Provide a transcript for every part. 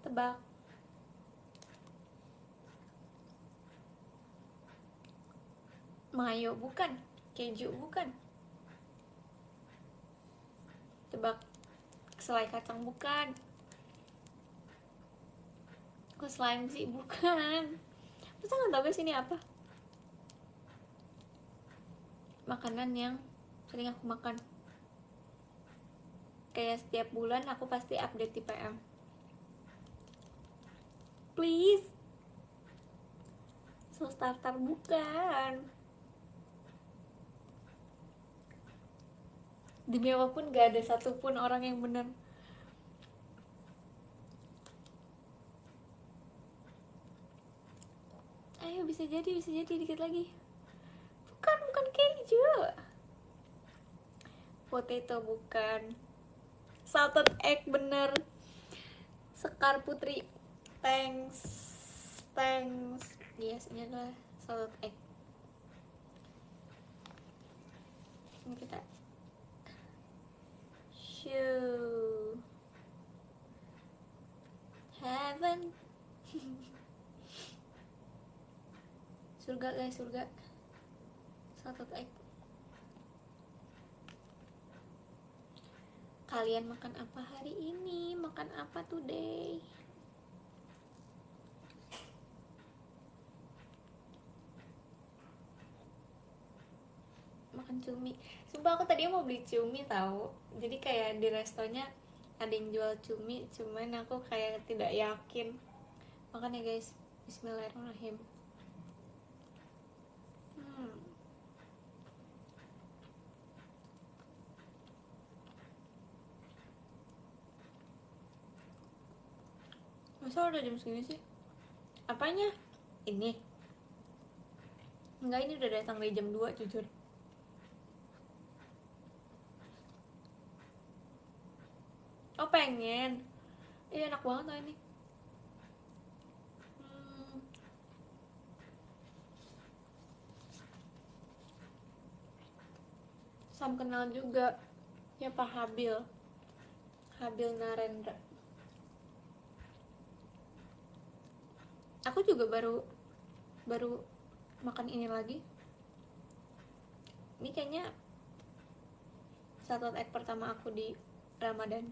Tebak. Mayo bukan. Keju bukan. Tebak. Selai kacang bukan. Kok slime sih? Bukan. Masa nggak tahu guys ini apa? Makanan yang sering aku makan. Kayak setiap bulan aku pasti update di PM. Please. So starter bukan. Demi apapun gak ada satupun orang yang benar. Ayo bisa jadi dikit lagi. Bukan keju. Potato bukan. Salted egg bener. Sekar Putri. Thanks. Yes, ini adalah salted egg. Ini kita show heaven. Surga guys, surga. Salted egg. Kalian makan apa hari ini? Makan apa today? Makan cumi. Sumpah aku tadi mau beli cumi tahu. Jadi kayak di restonya ada yang jual cumi, cuman aku kayak tidak yakin. Makanya guys, bismillahirrahmanirrahim. Masa udah jam segini sih? Apanya? Ini? Enggak, ini udah datang dari jam 2 jujur. Oh pengen. Iya enak banget loh ini. Sam kenal juga. Ya Pak Habil. Habil Narendra. Aku juga baru makan ini lagi. Ini kayaknya salted egg pertama aku di Ramadan.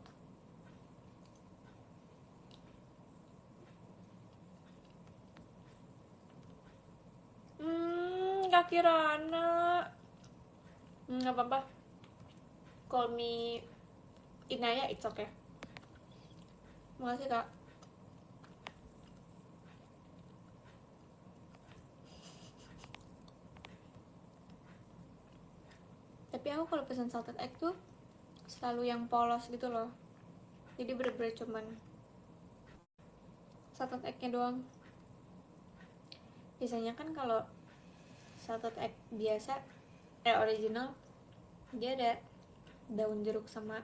Kaki Rana. Nggak apa-apa. Call me Inaya, it's okay. Makasih kak. Tapi aku kalau pesan salted egg tuh selalu yang polos gitu loh. Jadi bener-bener cuman salted egg-nya doang. Biasanya kan kalau salted egg biasa original dia ada daun jeruk sama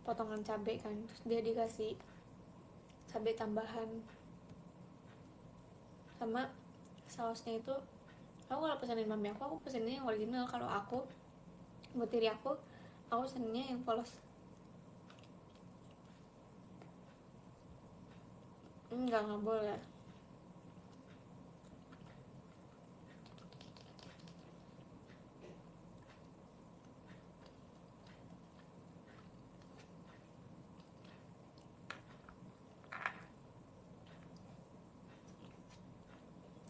potongan cabai kan, terus dia dikasih cabai tambahan sama sausnya itu. Aku kalau pesanin mami aku pesaninnya yang original. Kalau aku buat diri aku pesaninnya yang polos. Nggak boleh.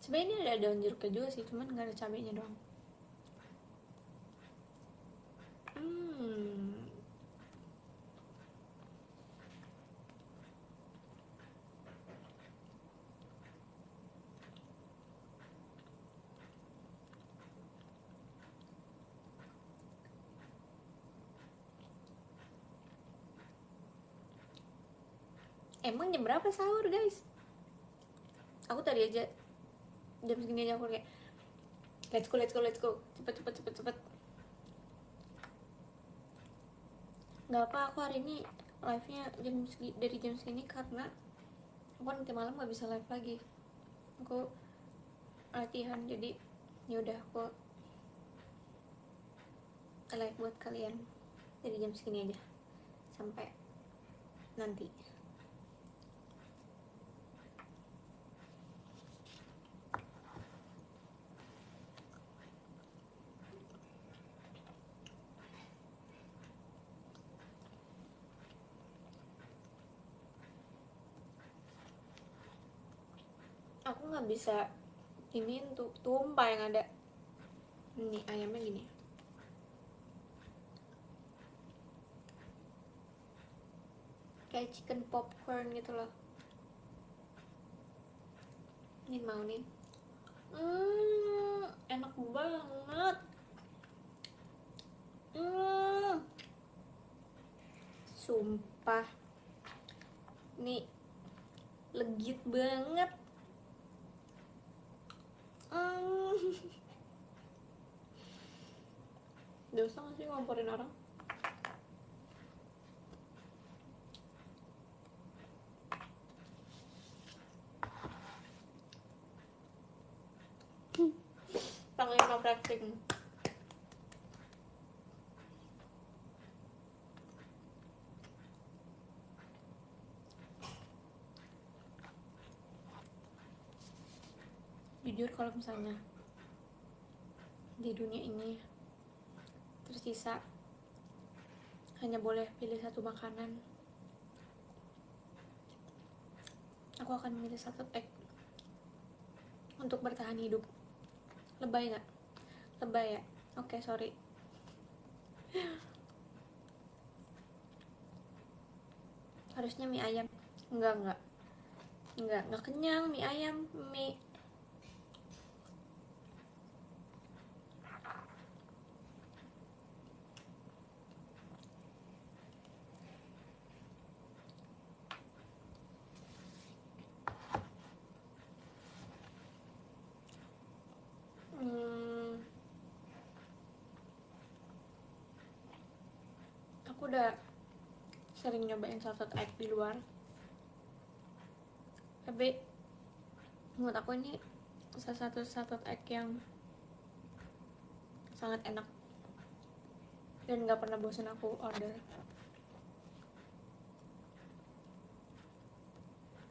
Sebenarnya ini ada daun jeruknya juga sih, cuman nggak ada cabainya doang. Emang jam berapa sahur guys? Aku tadi aja jam segini aja aku kayak let's go cepet. Nggak apa, aku hari ini live nya dari jam segini karena aku nanti malam nggak bisa live lagi. Aku latihan, jadi yaudah aku live buat kalian dari jam segini aja sampai nanti. aku nggak bisa ini untuk tumpah yang ada. Ini ayamnya gini, kayak chicken popcorn gitu loh. Ini mau nih. Enak banget. Sumpah, nih legit banget. Dosa gak sih ngomporin orang? Panglima praktik. Jujur kalau misalnya di dunia ini tersisa hanya boleh pilih satu makanan, aku akan memilih satu egg untuk bertahan hidup. Lebay nggak? Lebay ya? Oke, sorry. Harusnya mie ayam. Enggak kenyang mie ayam. Mie aku udah sering nyobain salted egg di luar, tapi menurut aku ini salah satu salted egg yang sangat enak dan nggak pernah bosan aku order.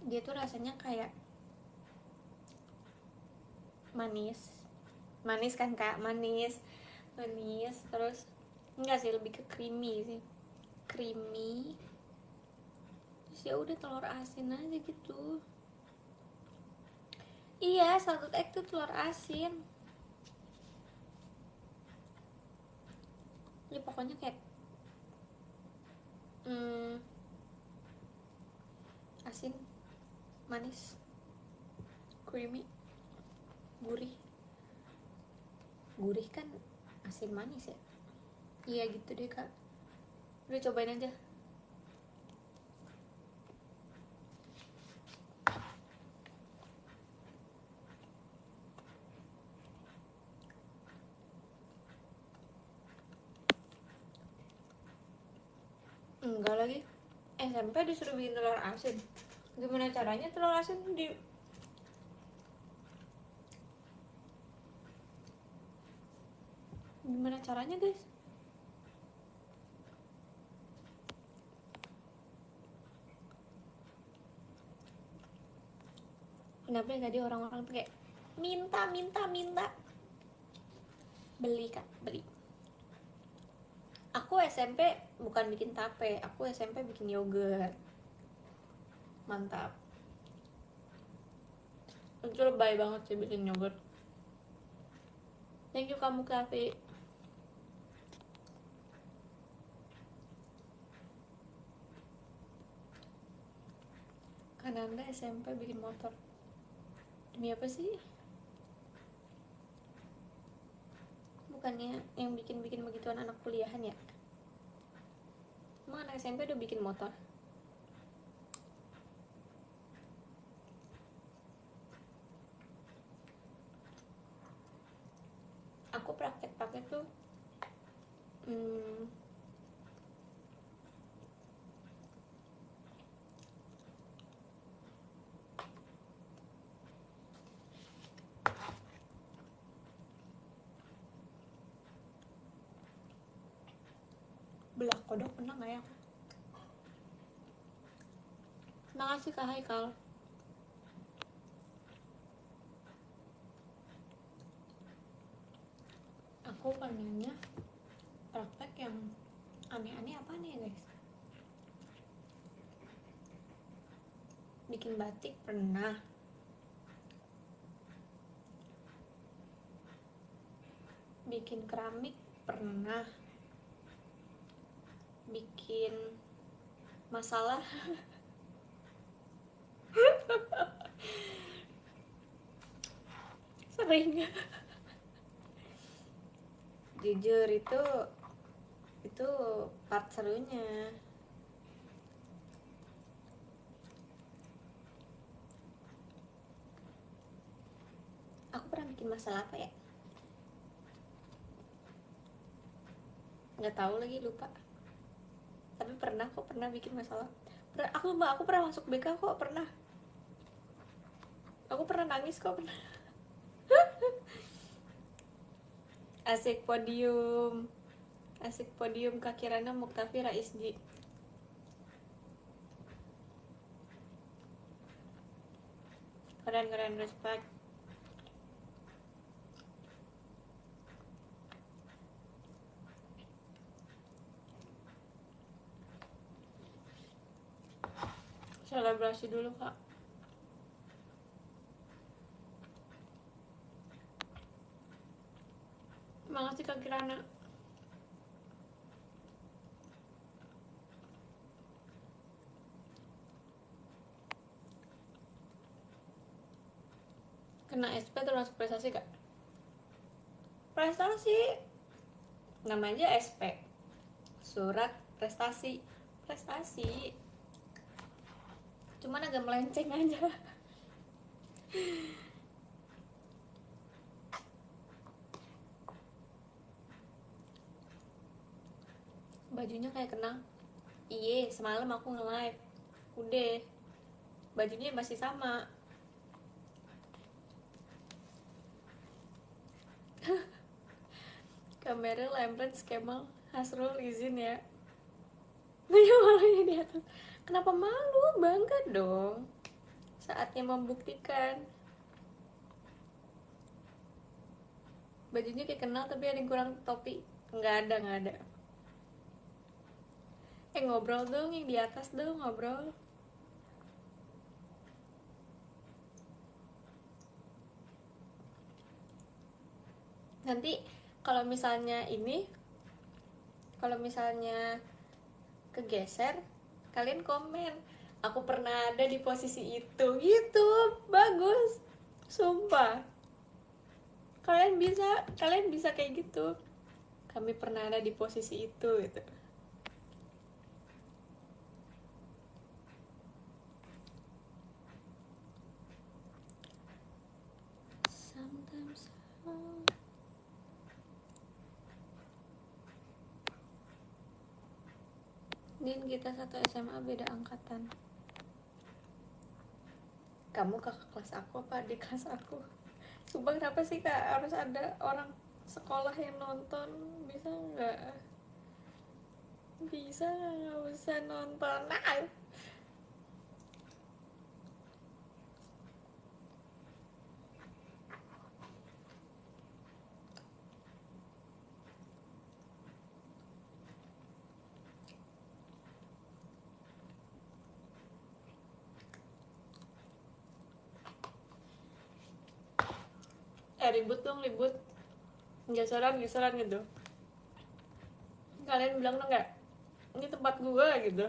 Dia tuh rasanya kayak manis kan kak, manis terus enggak sih, lebih ke creamy sih, creamy. Terus ya udah telur asin aja gitu. Iya, salted egg tuh telur asin. Ya pokoknya kayak asin, manis, creamy, gurih kan asin manis ya. Iya gitu deh kak, udah cobain aja. Enggak lagi, SMP disuruh bikin telur asin. Gimana caranya telur asin gimana caranya guys? Kenapa ya tadi orang-orang tuh kayak minta beli kak, beli. Aku SMP bukan bikin tape, aku SMP bikin yogurt. Mantap. Itu lebay banget sih bikin yogurt. Thank you kamu Kavi. Karena anda SMP bikin motor. Demi apa sih? Bukannya yang bikin begituan anak kuliahan ya? Emang anak SMP udah bikin motor? Aku praktek tuh belah kodok pernah nggak ya? Makasih Kak Haikal. Aku pernahnya praktek yang aneh-aneh apa nih ya guys? Bikin batik pernah, Bikin keramik pernah. Bikin masalah sering. Jujur itu part serunya. Aku pernah bikin masalah apa ya? Nggak tahu lagi, lupa. Tapi pernah bikin masalah. Aku pernah masuk BK kok, pernah. Aku pernah nangis kok, pernah. Asik podium Kak Kirana Muktafi Raisji. Keren, respect. Selebrasi dulu Kak. Makasih Kak Kirana. Kena SP termasuk prestasi Kak? Prestasi, namanya SP, surat prestasi. Cuman agak melenceng aja. Bajunya kayak kenang. Iye, semalam aku nge-live. Udah, bajunya masih sama. Kamera Lembrance Kemal Hasrul izin ya. Banyak malunya di atas. Kenapa malu? Bangga dong. Saatnya membuktikan. Bajunya kayak kenal tapi ada yang kurang topi. Nggak ada. Ngobrol dong yang di atas dong, ngobrol. Nanti kalau misalnya kegeser, kalian komen, aku pernah ada di posisi itu, gitu. Bagus, sumpah. Kalian bisa kayak gitu. Kami pernah ada di posisi itu, gitu. Sometimes Din, kita satu SMA beda angkatan. Kamu kakak kelas aku apa adik kelas aku? Sumpah, kenapa sih Kak harus ada orang sekolah yang nonton? Bisa nggak? Bisa nggak usah nonton? Nah, ribut dong, geseran gitu. Kalian bilang dong nggak, ini tempat gue gitu.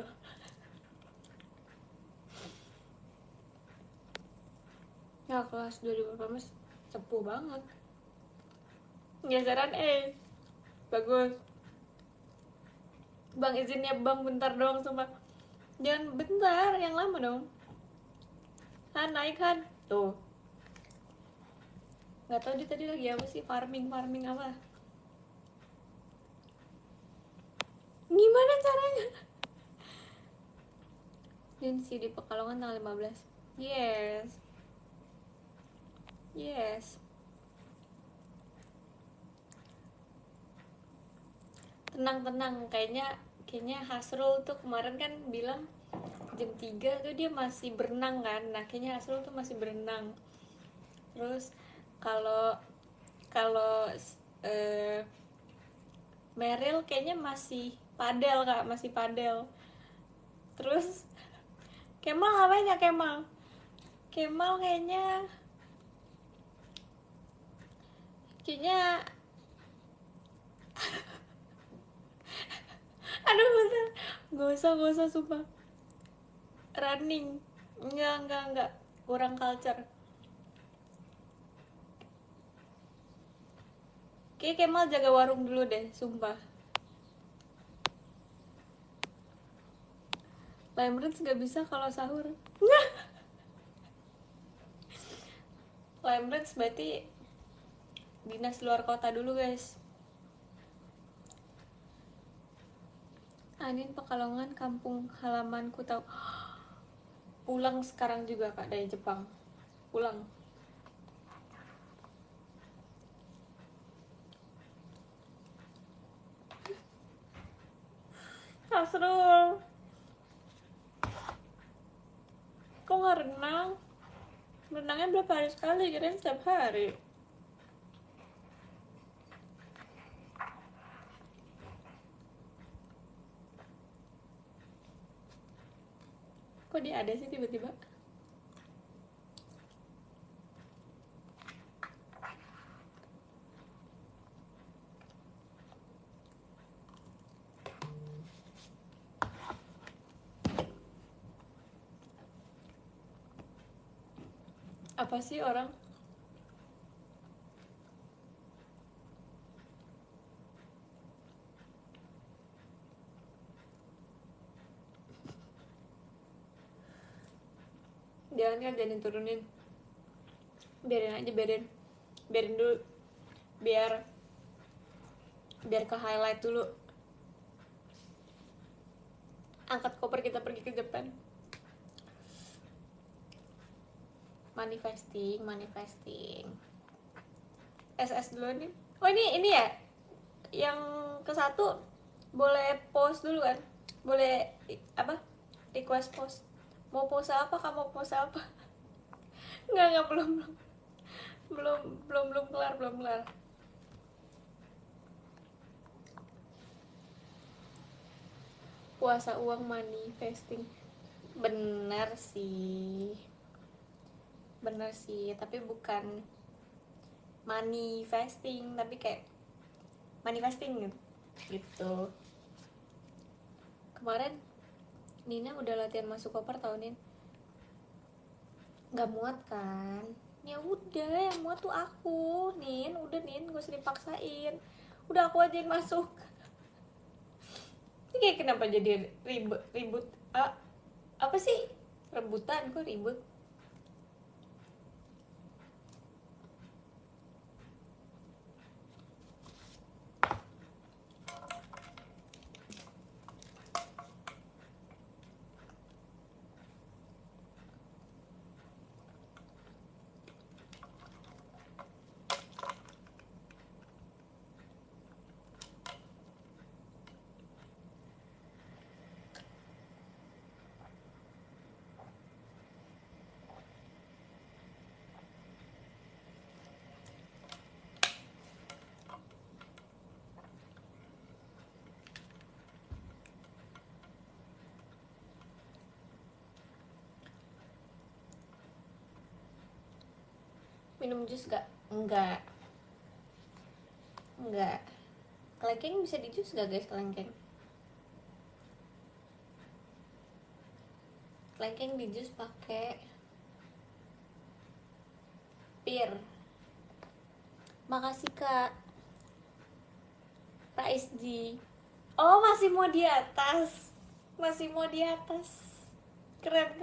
Ya kelas 2018 sepuh banget. Geseran bagus. Bang, izinnya bang bentar dong, sumpah. Jangan bentar, yang lama dong. Han, naik Han. Tuh. Nggak tahu dia tadi lagi apa sih, farming apa. Gimana caranya? Dan si di Pekalongan tanggal 15. Yes. Tenang, kayaknya Hasrul tuh kemarin kan bilang jam 3 tuh dia masih berenang kan. Nah, kayaknya Hasrul tuh masih berenang. Terus kalau Meryl kayaknya masih padel Kak, Terus Kemal ngapain ya Kemal kayaknya Aduh bentar, gak usah sumpah. Running, enggak, kurang culture. Kayak Kemal jaga warung dulu deh, sumpah. Lemrits gak bisa kalau sahur. Lemrits berarti dinas luar kota dulu guys. Anin Pekalongan kampung halamanku tahu. Pulang sekarang juga kak dari Jepang. Pulang. Asrul, kok nggak renang? Renangnya berapa hari sekali? Kirain setiap hari. Kok dia ada sih tiba-tiba? Apa sih orang? Jangan jangan turunin. Biarin aja, biarin dulu. Biar ke highlight dulu. Angkat koper, kita pergi ke Jepang. Manifesting. SS dulu nih. Oh ini ya, yang ke satu boleh post dulu kan? Boleh apa? Request post. Mau pose apa? Kamu pose apa? Nggak, belum kelar. Puasa uang manifesting. Bener sih, tapi bukan manifesting, tapi kayak manifesting gitu. Kemarin Nina udah latihan masuk koper tahun ini, nggak muat kan? Ya udah, yang muat tuh aku. Udah gak usah dipaksain, udah aku aja yang masuk. Ini kayak kenapa jadi ribut apa sih, rebutan, kok ribut. Minum jus gak? Enggak. Kelengkeng bisa di jus gak guys? Kelengkeng di jus pakai pir. Makasih kak Raisji. Oh, masih mau di atas. Keren.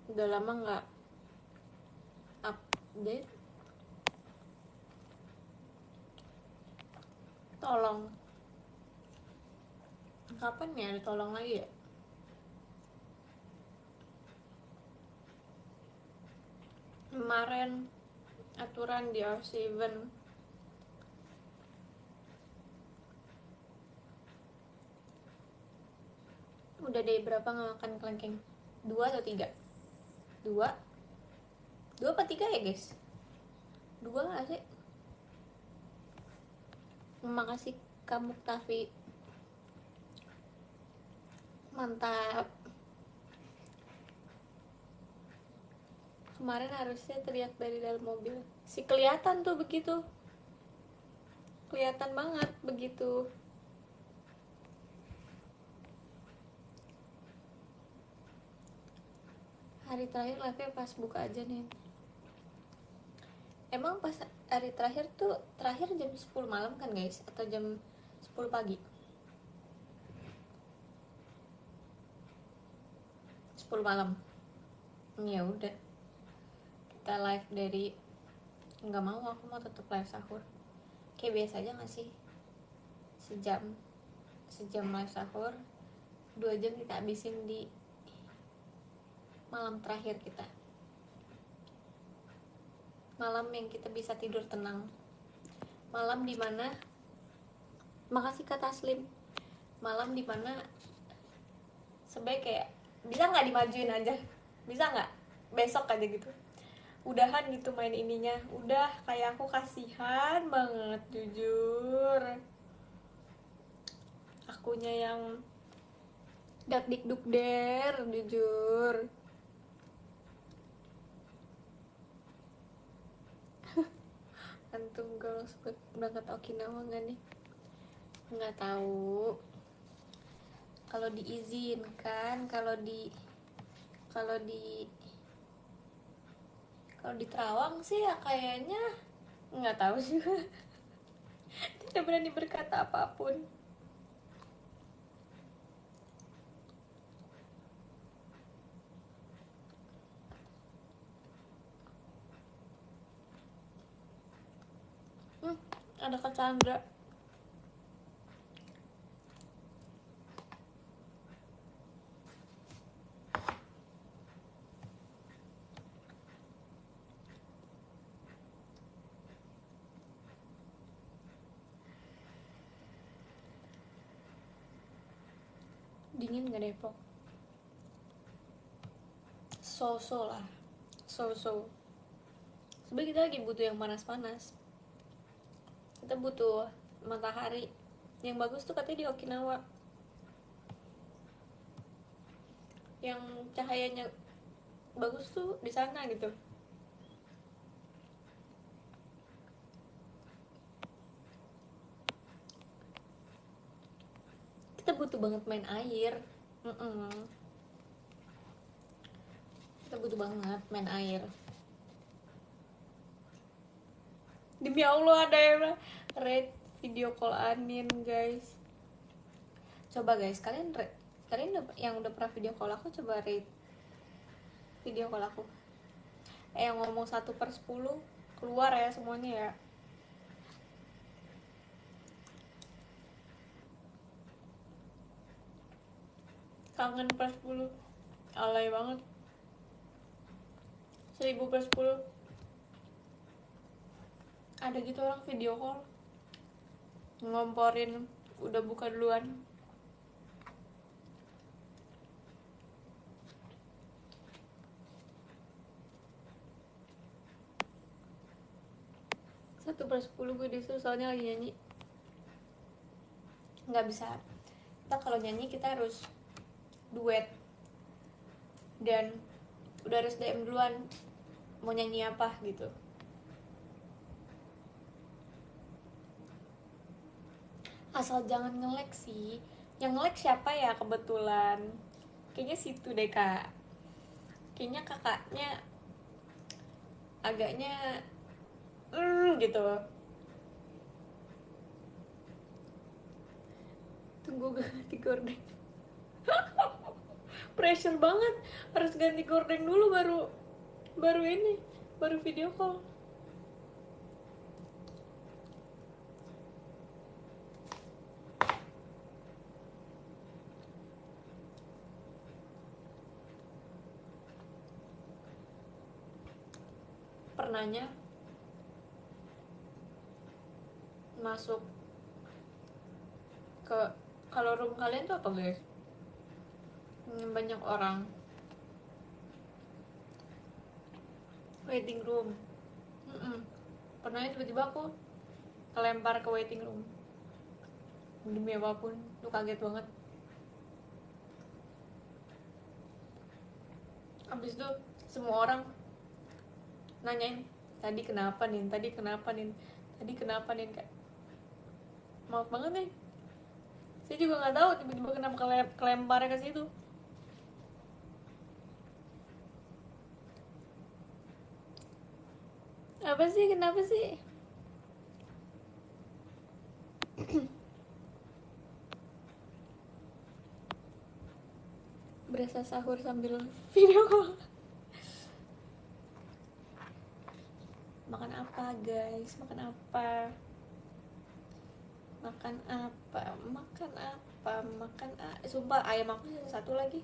Udah lama nggak update. Tolong, kapan ya ada tolong lagi ya? Kemarin aturan di R7 udah deh, berapa nggak makan kelengkeng? 2 atau 3? 2 apa 3 ya guys? 2 nggak sih? Makasih kamu Tafi, mantap. Kemarin harusnya teriak dari dalam mobil. Si kelihatan tuh begitu. Kelihatan banget begitu. Hari terakhir live-nya pas buka aja nih. Emang pas hari terakhir tuh terakhir jam 10 malam kan guys? Atau jam 10 pagi? 10 malam. Ya udah. Kita live dari nggak mau, aku mau tetap live sahur. Kayak biasa aja nggak sih? Sejam live sahur, 2 jam kita habisin di malam terakhir kita. Malam yang kita bisa tidur tenang. Malam dimana, makasih Kak Taslim, malam dimana sebaik kayak bisa nggak dimajuin aja, bisa nggak besok aja gitu, udahan gitu main ininya, udah kayak aku kasihan banget jujur, akunya yang dak dikduk der jujur. Antum kalau berangkat Okinawa nggak nih? Nggak tahu. Kalau diizinkan, kalau di kalau di Terawang sih ya kayaknya nggak tahu juga. Tidak berani berkata apapun. Ada Kak Chandra. Dingin nggak Depok? So-so lah, so-so. Sebenarnya kita lagi butuh yang panas-panas. Kita butuh matahari. Yang bagus tuh katanya di Okinawa, yang cahayanya bagus tuh di sana gitu. Kita butuh banget main air. Kita butuh banget main air. Demi Allah ada yang rate video call Anin guys. Coba guys, kalian yang udah pernah video call aku, coba rate video call aku. Yang ngomong 1/10 keluar ya semuanya ya. Kangen /10, alay banget. 1000/10 ada gitu orang video call ngomporin udah buka duluan. Satu per 10 gue disuruh soalnya lagi nyanyi. Nggak bisa, kita kalau nyanyi kita harus duet dan udah harus DM duluan mau nyanyi apa gitu. Asal jangan nge-lag sih. Yang nge-lag siapa ya kebetulan? Kayaknya situ deh kak. Kayaknya kakaknya agaknya gitu. Tunggu ganti gorden. Pressure banget, harus ganti gorden dulu baru video call. Pernahnya masuk ke, kalau room kalian tuh apa guys? Banyak orang, waiting room. Pernahnya tiba-tiba aku kelempar ke waiting room. Demi apapun, tuh kaget banget. Abis itu semua orang nanyain tadi kenapa nih, tadi kenapa nih, tadi kenapa nih, kayak maaf banget nih, saya juga nggak tahu tiba-tiba kenapa kelemparnya ke situ. Apa sih, kenapa sih? Berasa sahur sambil video call. Makan apa guys, makan apa, makan apa, makan apa, makan sumpah ayam aku satu lagi.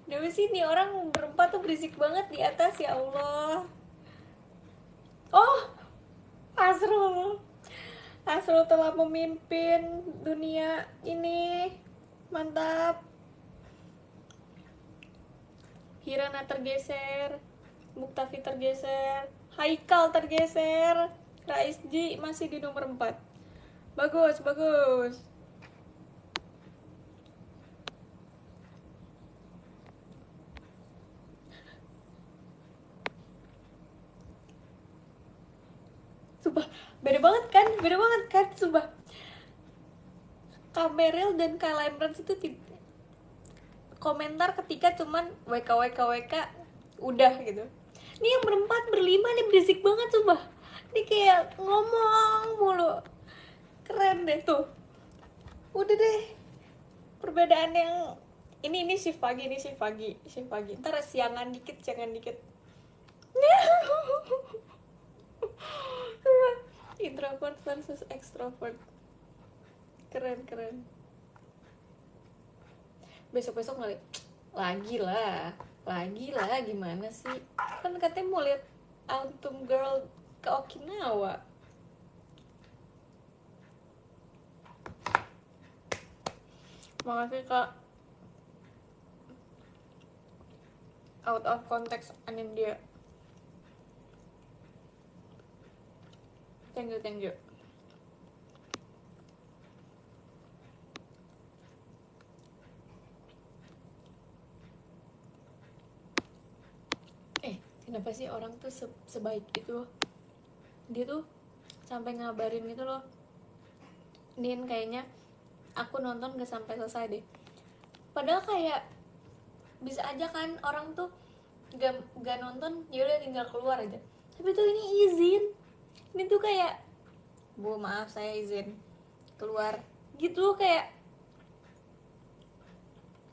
Dewi sih nih orang berempat tuh berisik banget di atas, ya Allah. Oh, Asrul, Asrul telah memimpin dunia ini, mantap. Hirana tergeser, Muktafi tergeser, Haikal tergeser, Raisji masih di nomor 4. Bagus, bagus. Sumpah, beda banget kan, sumpah. Kameril dan Kak Lemrans itu komentar ketika cuman WK udah gitu. Ini yang berempat berlima nih berisik banget sumpah. Ini kayak ngomong mulu. Keren deh tuh. Udah deh. Perbedaan yang ini shift pagi, ini shift pagi. Ntar siangan dikit. Introvert versus extrovert. Keren. Besok lagi lah gimana sih, kan katanya mau lihat Autumn Girl ke Okinawa. Makasih Kak, out of context anin dia. Thank you. Kenapa sih orang tuh sebaik itu? Dia tuh sampai ngabarin gitu loh, Din kayaknya aku nonton gak sampai selesai deh. Padahal kayak bisa aja kan orang tuh gak nonton, yaudah tinggal keluar aja. Tapi tuh ini izin, ini tuh kayak, Bu maaf saya izin keluar gitu, kayak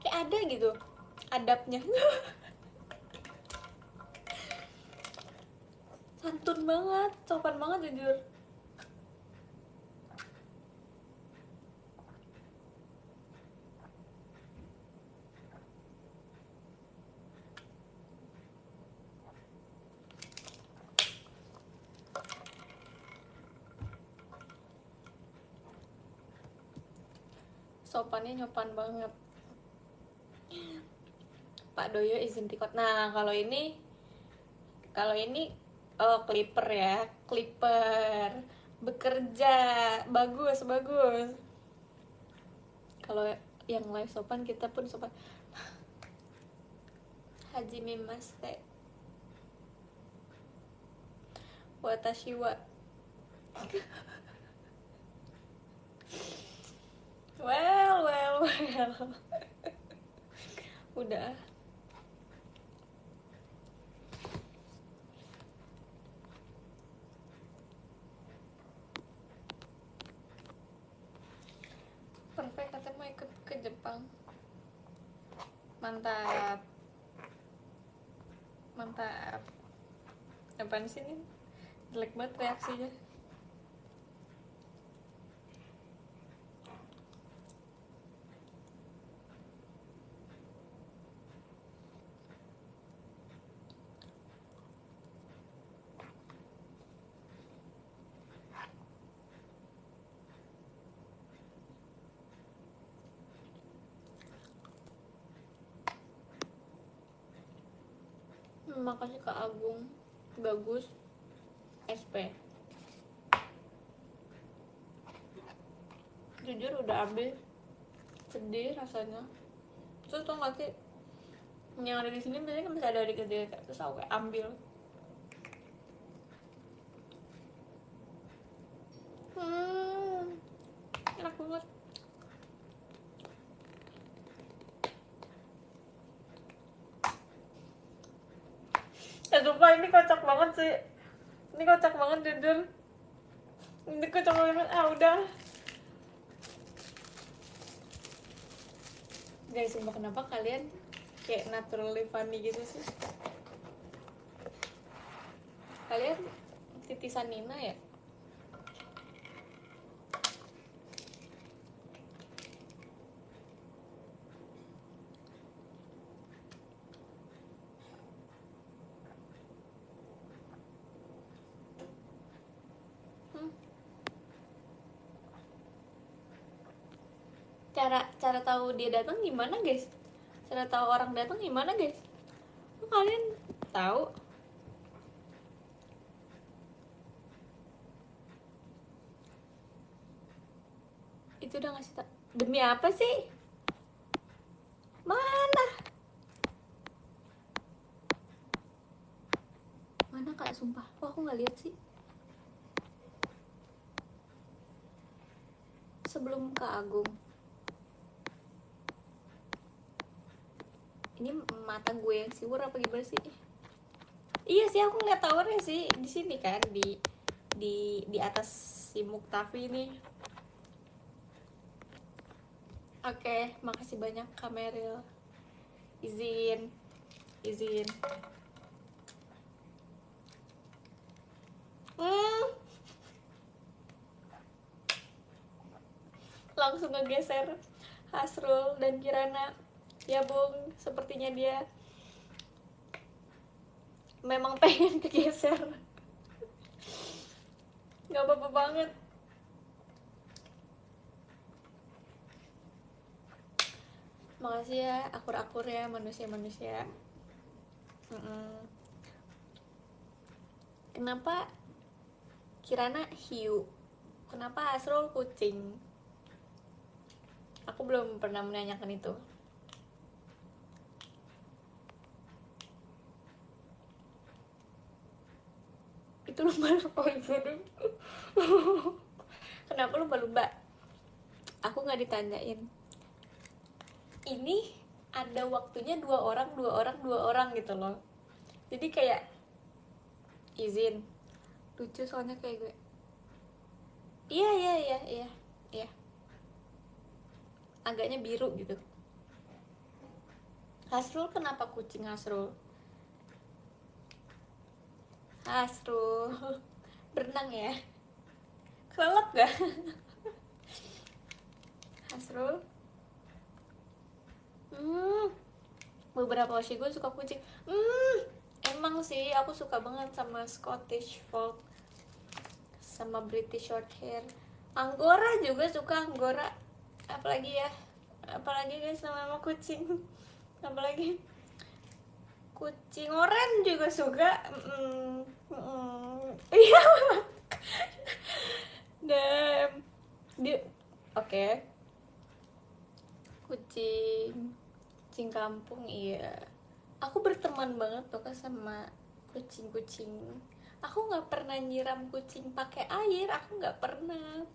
ada gitu adabnya. Santun banget, sopan banget jujur. Sopannya nyopan banget. Pak Doyo izin tikot. Nah kalau ini oh Clipper ya, Clipper bekerja bagus. Kalau yang live sopan, kita pun sopan. Haji Mimaste Watashi wa well. Udah. Perfect, katanya mau ikut ke Jepang. Mantap. Apaan sih ini? Jelek banget reaksinya. Makasih Kak Agung, bagus, SP. Jujur udah habis, sedih rasanya. Terus tau gak sih, Yang ada di sini biasanya kan masih ada adik-adik, terus aku kayak ambil. Enak banget. Sumpah ini kocak banget sih. Ini kocak banget jujur. Ini kocak banget. Udah. Guys, sumpah kenapa kalian kayak naturally funny gitu sih? Kalian titisan Nina ya? Cara tahu dia datang gimana guys? Cara tahu orang datang gimana guys? Kalian tahu? Itu udah ngasih tau. Demi apa sih? Mana? Mana kak, sumpah. Oh, aku nggak lihat sih. Sebelum Kak Agung. Ini mata gue yang siwur apa gimana sih? Iya sih, aku ngeliat towernya sih di sini kan, di atas si Muktafi ini. Oke, makasih banyak Kak Meryl. Izin. Langsung ngegeser Hasrul dan Kirana. Ya Bung, sepertinya dia memang pengen kegeser. Gak apa-apa banget. Makasih ya, akur-akur ya manusia-manusia. Kenapa Kirana hiu? Kenapa Hasrul kucing? Aku belum pernah menanyakan itu. Itu lumba-lumba. Kenapa lumba-lumba? Aku nggak ditanyain. Ini ada waktunya 2 orang gitu loh. Jadi kayak izin. Lucu soalnya kayak gue. Iya. Agaknya biru gitu. Hasrul kenapa kucing Hasrul? Berenang ya? Kelelep gak? Hasrul? Beberapa Aussie gue suka kucing. Emang sih aku suka banget sama Scottish Fold sama British Shorthair. Angora juga suka, Angora. Apalagi guys nama kucing. Apalagi kucing oranye juga suka. Iya. Damn. Oke. Kucing kampung, iya. Aku berteman banget tuh sama kucing-kucing. Aku nggak pernah nyiram kucing pakai air, aku nggak pernah.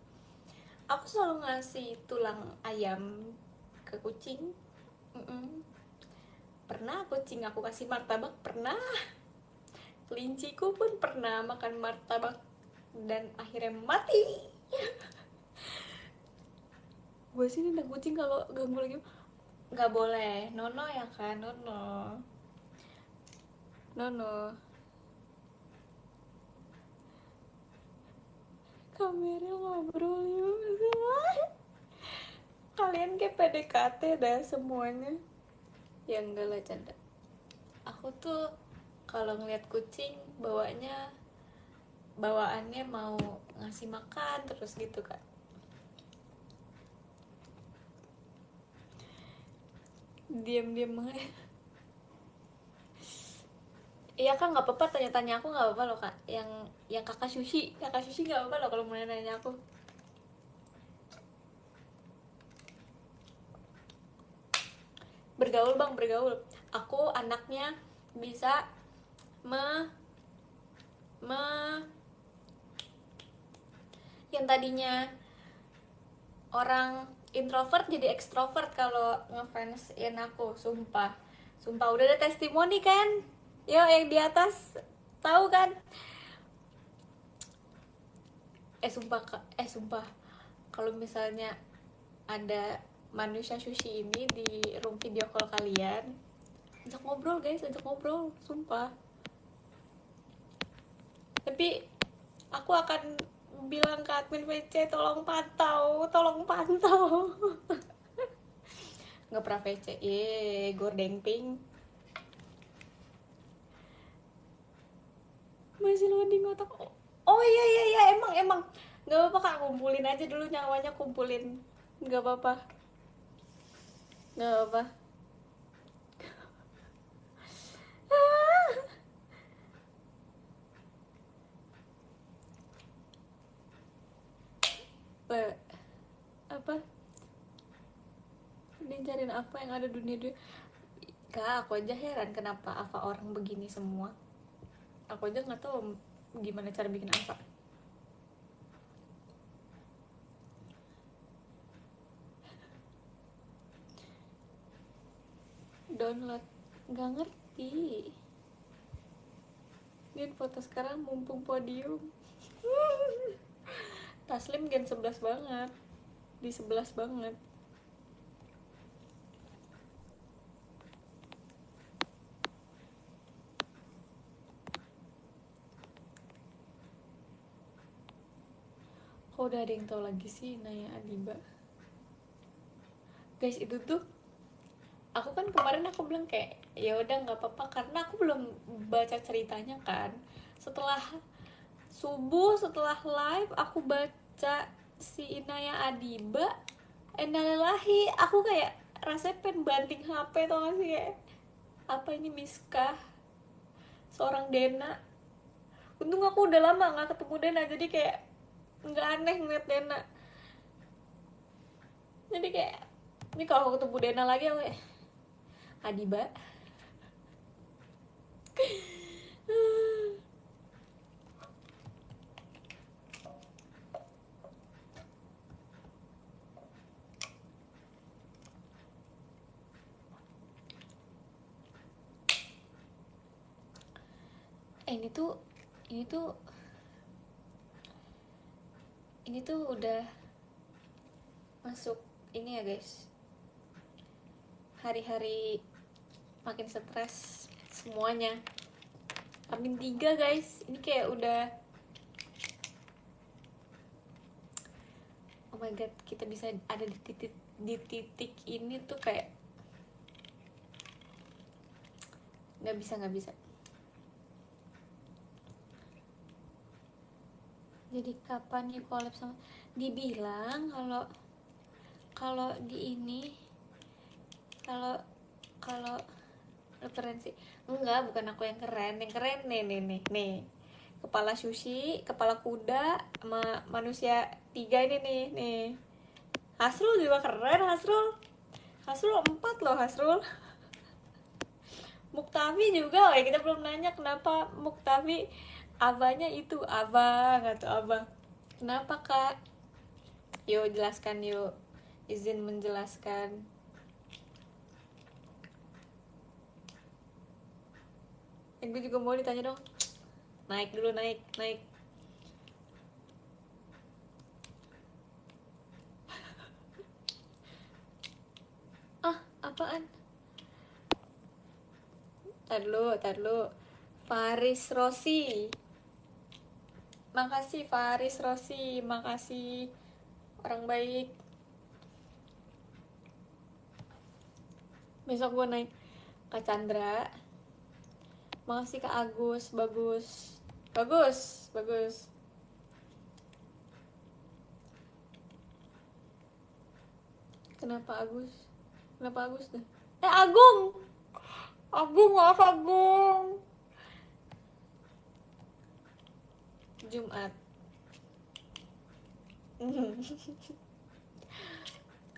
Aku selalu ngasih tulang ayam ke kucing. Pernah kucing aku kasih martabak, pernah. Kelinciku pun pernah makan martabak dan akhirnya mati. Gue sih nendang kucing kalau ganggu lagi. Nggak boleh, Nono ya kan, Nono. Kamera ngobrol yuk. Kalian kayak PDKT dah semuanya. Ya enggak lah, canda. Aku tuh kalau ngeliat kucing bawaannya mau ngasih makan terus gitu kan. Diam-diam aja. Iya kan, nggak apa-apa tanya-tanya aku, nggak apa-apa loh kak. Yang kakak sushi nggak apa-apa loh kalau mau nanya aku. Bergaul bang, bergaul. aku anaknya bisa me me yang tadinya orang introvert jadi ekstrovert kalau ngefansin aku, sumpah. Sumpah udah ada testimoni kan? Yo yang di atas tahu kan? Sumpah kalau misalnya ada manusia sushi ini di room video call kalian, ajak ngobrol guys, ajak ngobrol, sumpah. Tapi aku akan bilang ke admin VC tolong pantau, tolong pantau. Nggak pernah VC, gordeng pink. Masih loading otak. Oh iya iya iya, emang nggak apa-apa kak, kumpulin aja dulu nyawanya, kumpulin, nggak apa-apa, nggak apa-apa. Apa ini cariin apa yang ada dunia dunia. Kak, aku aja heran kenapa apa orang begini semua. Aku aja nggak tahu gimana cara bikin apa. Download, nggak ngerti. Lihat foto sekarang mumpung podium. Taslim gen 11 banget, di 11 banget. Kok udah ada yang tahu lagi sih Naya Adiba? Guys, itu tuh aku kan kemarin aku bilang kayak ya udah nggak apa-apa karena aku belum baca ceritanya kan. Setelah subuh, setelah live aku baca si Inaya Adiba, Innalillahi, aku kayak rasanya pengen banting HP tau gak sih, kayak apa ini Miska, seorang Dena. Untung aku udah lama nggak ketemu Dena, jadi kayak nggak aneh ngeliat Dena. Jadi kayak ini kalau aku ketemu Dena lagi aku kayak Adiba. Ini tuh ini tuh ini tuh udah masuk ini ya guys, hari-hari makin stres semuanya. Amin 3 guys, ini kayak udah oh my god, kita bisa ada di titik ini tuh kayak nggak bisa. Jadi kapan ya collab sama, dibilang kalau kalau di ini kalau kalau lo keren sih, enggak, bukan aku yang keren nih kepala sushi, kepala kuda sama manusia 3 ini nih. Hasrul juga keren, Hasrul 4 loh, Hasrul. Muktafi juga, oh ya kita belum nanya kenapa Muktafi abahnya itu abah, nggak tuh abah, kenapa kak? Yuk jelaskan yuk, izin menjelaskan. Gue juga mau ditanya dong. Naik dulu, naik. Ah, apaan? Tar dulu. Faris Rossi. Makasih Faris Rossi, makasih orang baik. Besok gue naik. Kak Chandra. Makasih Kak Agus, bagus. Kenapa Agus deh? Agung, maaf Agung. Jumat.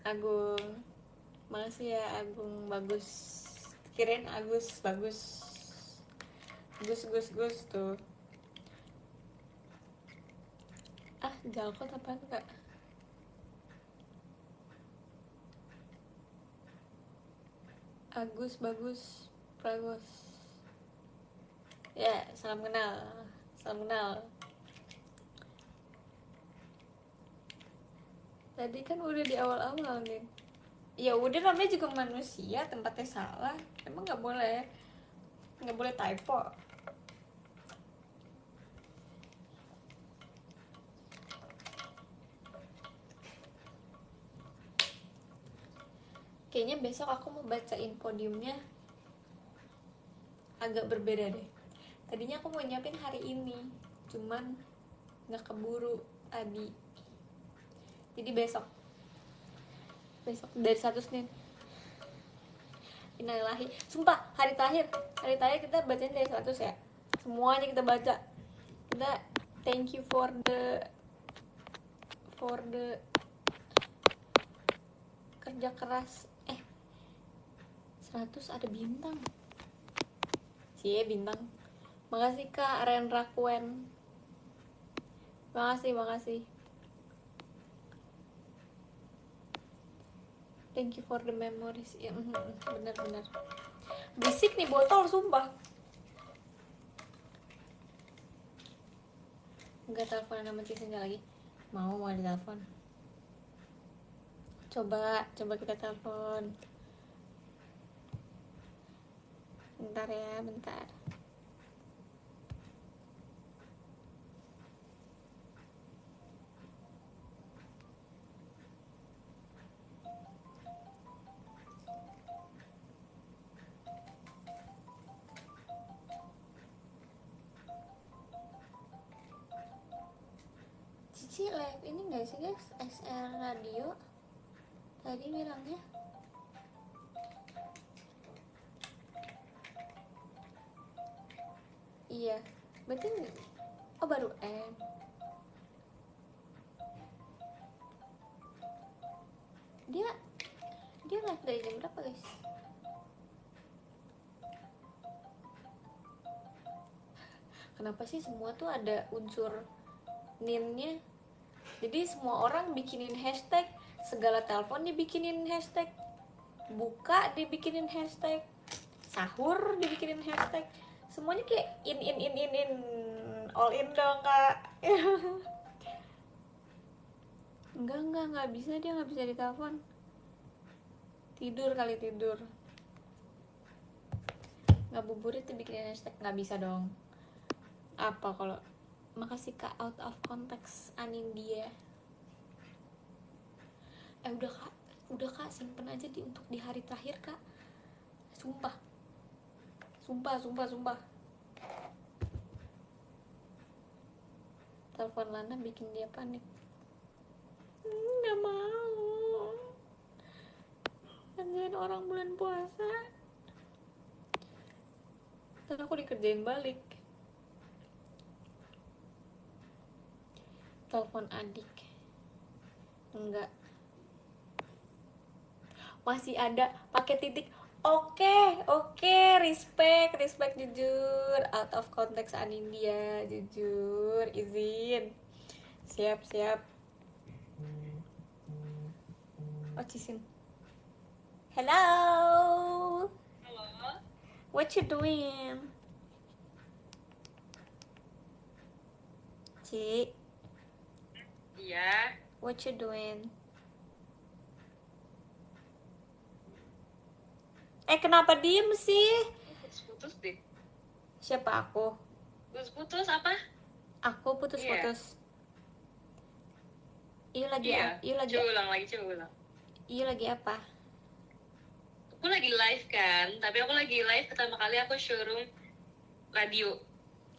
Agung, makasih ya Agung, bagus. Kirain Agus, bagus. Gus tuh. Ah, Jalkot apaan kak? Agus, bagus, Pragos. Ya, salam kenal. Tadi kan udah di awal-awal nih. Ya udah, namanya juga manusia, tempatnya salah. Emang nggak boleh typo. Kayaknya besok aku mau bacain podiumnya agak berbeda deh. Tadinya aku mau nyiapin hari ini, cuman nggak keburu tadi. Jadi besok dari 1 Senin. Innalillahi. Sumpah, hari terakhir kita bacain dari 100 ya. Semuanya kita baca. Kita thank you for the kerja keras. 100 ada bintang. Cie, bintang. Makasih Kak Ren Rakuen. Makasih. Thank you for the memories. Ya, benar. Bisik nih botol, sumpah. Enggak telepon sama Cisinja lagi. Mau ditelepon. Coba kita telepon. Bentar ya, bentar. Cici live ini nggak sih guys? SR Radio tadi bilangnya. Iya, berarti baru end. Dia live dari jam berapa guys? Kenapa sih semua tuh ada unsur ninnya? Jadi semua orang bikinin hashtag, segala telepon dibikinin hashtag, buka dibikinin hashtag, sahur dibikinin hashtag, semuanya kayak in all in dong kak. Nggak bisa, dia nggak bisa ditelepon. Tidur. Ngabuburit tuh bikinin hashtag, nggak bisa dong. Apa kalau makasih kak, out of context Anindya. Udah kak, simpen aja untuk di hari terakhir kak. Sumpah. Telepon Lana bikin dia panik. Nggak mau. Anjain orang bulan puasa. Dan aku dikerjain balik. Telepon adik. Enggak. Masih ada pakai titik. Oke, respect jujur. Out of context Anindya, jujur, izin. Siap. Oh, Cisin. Hello. What you doing? Ci. Iya. What you doing? Kenapa diem sih? Putus deh. Siapa aku? Putus apa? Aku putus. Iya lagi. Coba ulang lagi. Iya lagi apa? Aku lagi live kan, tapi aku lagi live pertama kali aku showroom radio.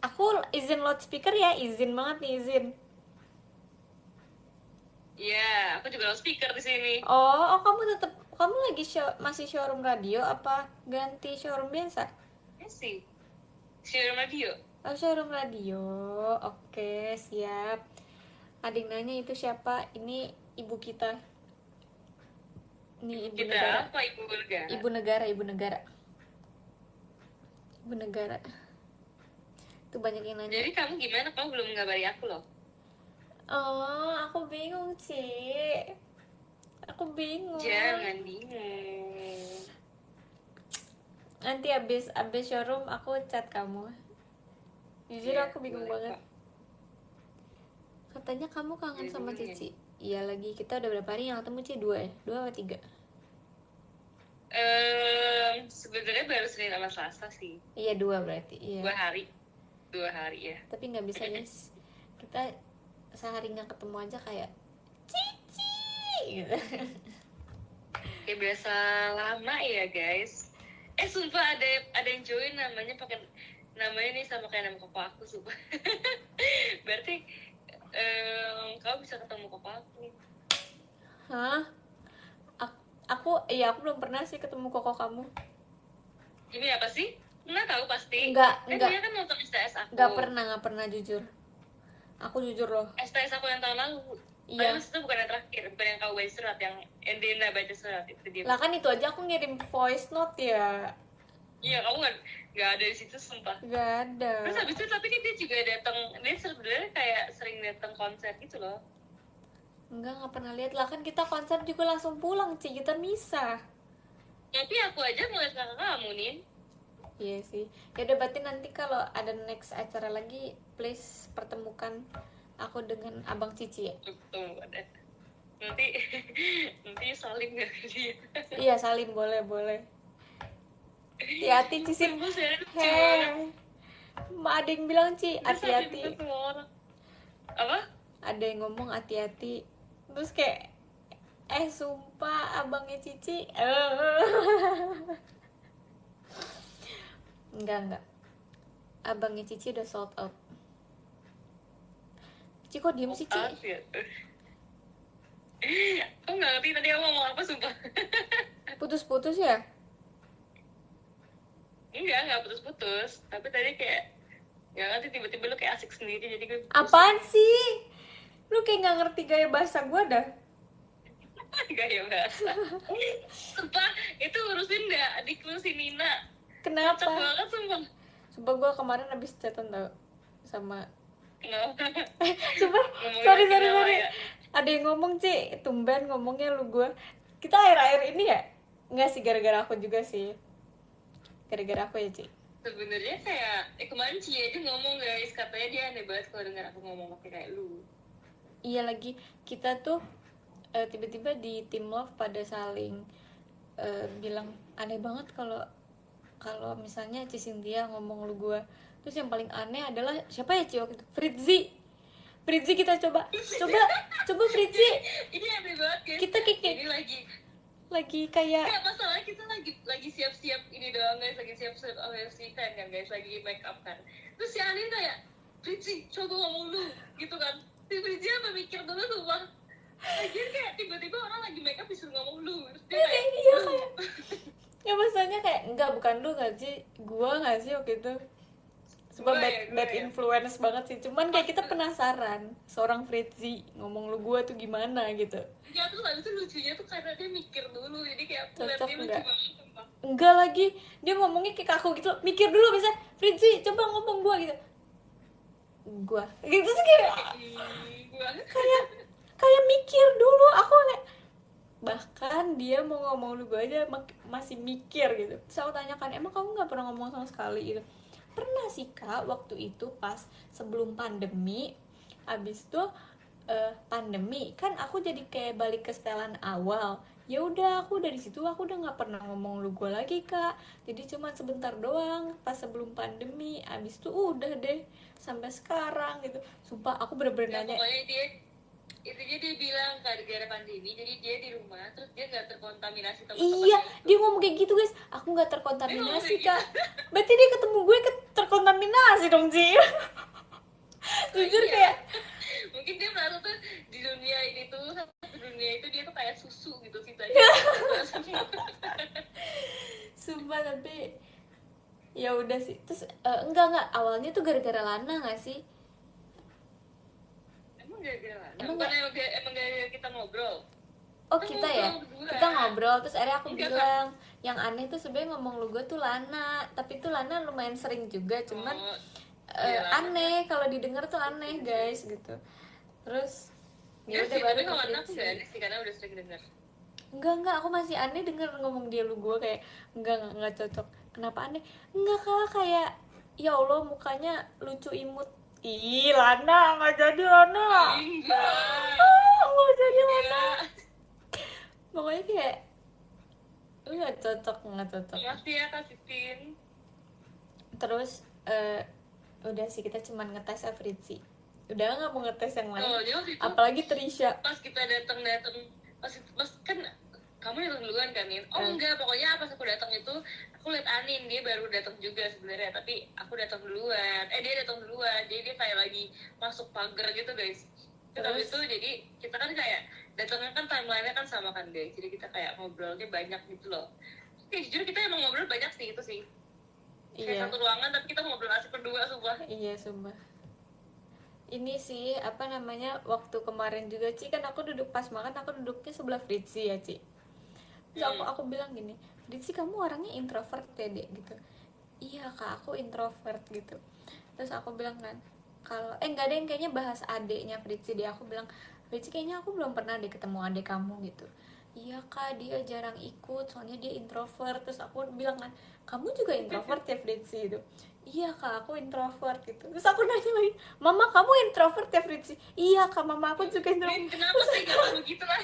Aku izin loudspeaker ya, izin banget nih, izin. Iya, aku juga loudspeaker di sini. Oh, kamu lagi masih showroom radio apa ganti showroom biasa? Ya sih, showroom radio. Oh, showroom radio. Oke, siap. Adik nanya itu siapa? Ini ibu kita. Ini ibu Kita negara. apa ibu negara? Ibu negara. ibu negara. Tuh banyak yang nanya. Jadi kamu gimana? Kamu belum ngabari aku loh. Oh, aku bingung sih. Aku bingung. Jangan bingung. Nanti abis showroom aku chat kamu. Jujur Iya, aku bingung boleh banget. kok. Katanya kamu kangen Jadi sama dingin. Cici. Iya lagi, kita udah berapa hari yang ketemu Ci? 2 ya? 2 atau 3? Sebenarnya baru Senin sama Selasa sih. Iya 2 berarti. Iya. 2 hari ya. Tapi nggak bisa guys. Kita sehari nggak ketemu aja kayak Cici gitu. Kayak biasa lama ya guys. Sumpah ada yang join namanya nih sama kayak nama koko aku sumpah. Berarti kamu bisa ketemu koko aku. Hah? Aku belum pernah sih ketemu koko kamu. Ini apa sih? Nggak tahu pasti. Enggak. Dia kan nonton STS aku. Nggak pernah jujur. Aku jujur loh. STS aku yang tahun lalu. Iya. Itu bukan yang terakhir, bukan yang kau baca surat, yang Endina baca surat itu dia. Lah kan itu aja aku ngirim voice note ya. Iya, kamu nggak ada di situ sumpah. Nggak ada. Terus habis itu tapi dia juga datang, dia sebenarnya kayak sering datang konser gitu loh. Nggak pernah lihat. Lah kan kita konser juga langsung pulang Ci, kita misah. Tapi aku aja ngeliat kakak kamu nih. Iya sih. Ya udah berarti nanti kalau ada next acara lagi, please pertemukan aku dengan Abang Cici ya. Tuh, ada. Nanti salim nggak ke dia? Iya salim, boleh. Hati-hati Ci Sim. Hei, ada yang bilang Ci, hati-hati. Apa? Ada yang ngomong hati-hati. Terus kayak sumpah abangnya Cici. Enggak. Abangnya Cici udah sold out. Cici kok diem sih Ci? Aku nggak ngerti tadi aku ngomong apa sumpah. Putus-putus ya? Nggak putus-putus. Tapi tadi kayak nggak ngerti, tiba-tiba lu kayak asik sendiri jadi gue. Apaan sih? Lu kayak nggak ngerti gaya bahasa gue dah. Gaya bahasa. Sumpah itu urusin nggak adik lu si Nina. Kenapa? Kocak banget sumpah. Sumpah gue kemarin abis chatan tau sama Sumpah. sorry. Ada yang ngomong Ci, tumben ngomongnya lu gue. Kita akhir-akhir ini ya? Nggak sih, gara-gara aku juga sih. Gara-gara aku ya Ci. Sebenarnya kayak kemarin Ci aja ngomong guys, katanya dia aneh banget kalau dengar aku ngomong pakai kayak lu. Iya lagi, kita tuh tiba-tiba di Team Love pada saling bilang aneh banget kalau misalnya Ci Cynthia ngomong lu gue. Terus yang paling aneh adalah siapa ya Ci waktu itu? Fritzi kita coba Fritzi. Ini aneh banget guys. Kita kayak ini lagi kayak masalah kita lagi siap-siap ini doang guys, lagi siap-siap OFC kan guys, lagi make up kan. Terus si Anin kayak Fritzi coba ngomong lu gitu kan. Si Fritzi apa mikir dulu sumpah. Lagi kayak tiba-tiba orang lagi make up disuruh ngomong lu. Terus dia kayak iya kayak ya maksudnya kayak enggak, bukan lu nggak sih, gua nggak sih waktu itu. Sumpah bad influence banget sih. Cuman kayak kita penasaran seorang Fritzi ngomong lu gua tuh gimana gitu. Ya terus habis itu lucunya tuh karena dia mikir dulu, jadi kayak cocok dia lucu banget. Enggak lagi, dia ngomongnya kayak kaku gitu. Mikir dulu bisa, Fritzi coba ngomong gua gitu. Gua gitu sih kayak mikir dulu. Aku kayak bahkan dia mau ngomong lu gua aja masih mikir gitu. Terus aku tanyakan, emang kamu nggak pernah ngomong sama sekali gitu? Pernah sih Kak, waktu itu pas sebelum pandemi. Abis itu pandemi kan aku jadi kayak balik ke setelan awal. Ya udah, aku dari situ aku udah nggak pernah ngomong lu gue lagi Kak. Jadi cuma sebentar doang pas sebelum pandemi. Abis itu udah deh sampai sekarang gitu. Sumpah aku bener-bener nanya. Pokoknya dia bilang gara-gara pandemi jadi dia di rumah terus dia nggak terkontaminasi iya dia ngomong kayak gitu guys, aku nggak terkontaminasi Kak. Berarti dia ketemu gue terkontaminasi dong Ci. Jujur kayak mungkin dia merasa tuh di dunia ini tuh, dunia itu dia tuh kayak susu gitu sih tadi. Sumpah tapi ya udah sih. Terus enggak awalnya tuh gara-gara Lana nggak sih? Emang gara-gara kita ngobrol. Oh kita ya? Kita ngobrol terus akhirnya aku bilang yang aneh tuh sebenarnya ngomong lu gue tuh Lana, tapi tuh Lana lumayan sering juga, cuman Iya, Lana. aneh kalau didengar tuh aneh guys gitu. Terus ya udah baru Tapi ke kalau Lana aku Fritzi. nggak aneh sih karena udah sering dengar. Enggak, aku masih aneh denger ngomong dia lu gue, kayak enggak cocok. Kenapa aneh? Enggak, kalau kayak ya Allah mukanya lucu imut. Ih, Lana, nggak jadi Lana. Nggak jadi Lana. Pokoknya kayak nggak cocok. Makasih ya Kak Titin. Terus udah sih, kita cuman ngetes Fritzi. Udah nggak mau ngetes yang lain. Jadi waktu itu Apalagi Trisha. pas kita datang pas kan kamu datang duluan kan Nin? Enggak, pokoknya pas aku datang itu aku lihat Anin, dia baru datang juga sebenarnya, tapi aku datang duluan. Dia datang duluan, jadi dia kayak lagi masuk pagar gitu guys. Terus itu jadi kita kan kayak datangnya kan timeline-nya kan sama kan guys, jadi kita kayak ngobrolnya banyak gitu loh. Terus jujur kita emang ngobrol banyak sih itu sih. Kayak satu ruangan tapi kita ngobrol asik berdua sumpah. Iya sumpah. Ini sih apa namanya, waktu kemarin juga Ci, kan aku duduk pas makan, aku duduknya sebelah Fritzi ya Ci. Terus aku bilang gini, Fritzi kamu orangnya introvert ya dek gitu. Iya kak, aku introvert gitu. Terus aku bilang kan, kalau enggak ada yang kayaknya bahas adeknya Fritzi deh. Aku bilang, Fritzi kayaknya aku belum pernah deh ketemu adek kamu gitu. Iya kak, dia jarang ikut soalnya dia introvert. Terus aku bilang kan, kamu juga introvert ya Fritzi itu. Iya kak, aku introvert gitu. Terus aku nanya lagi, mama kamu introvert ya Fritzi? Iya kak, mama aku juga introvert. Kenapa sih gak begitu lah?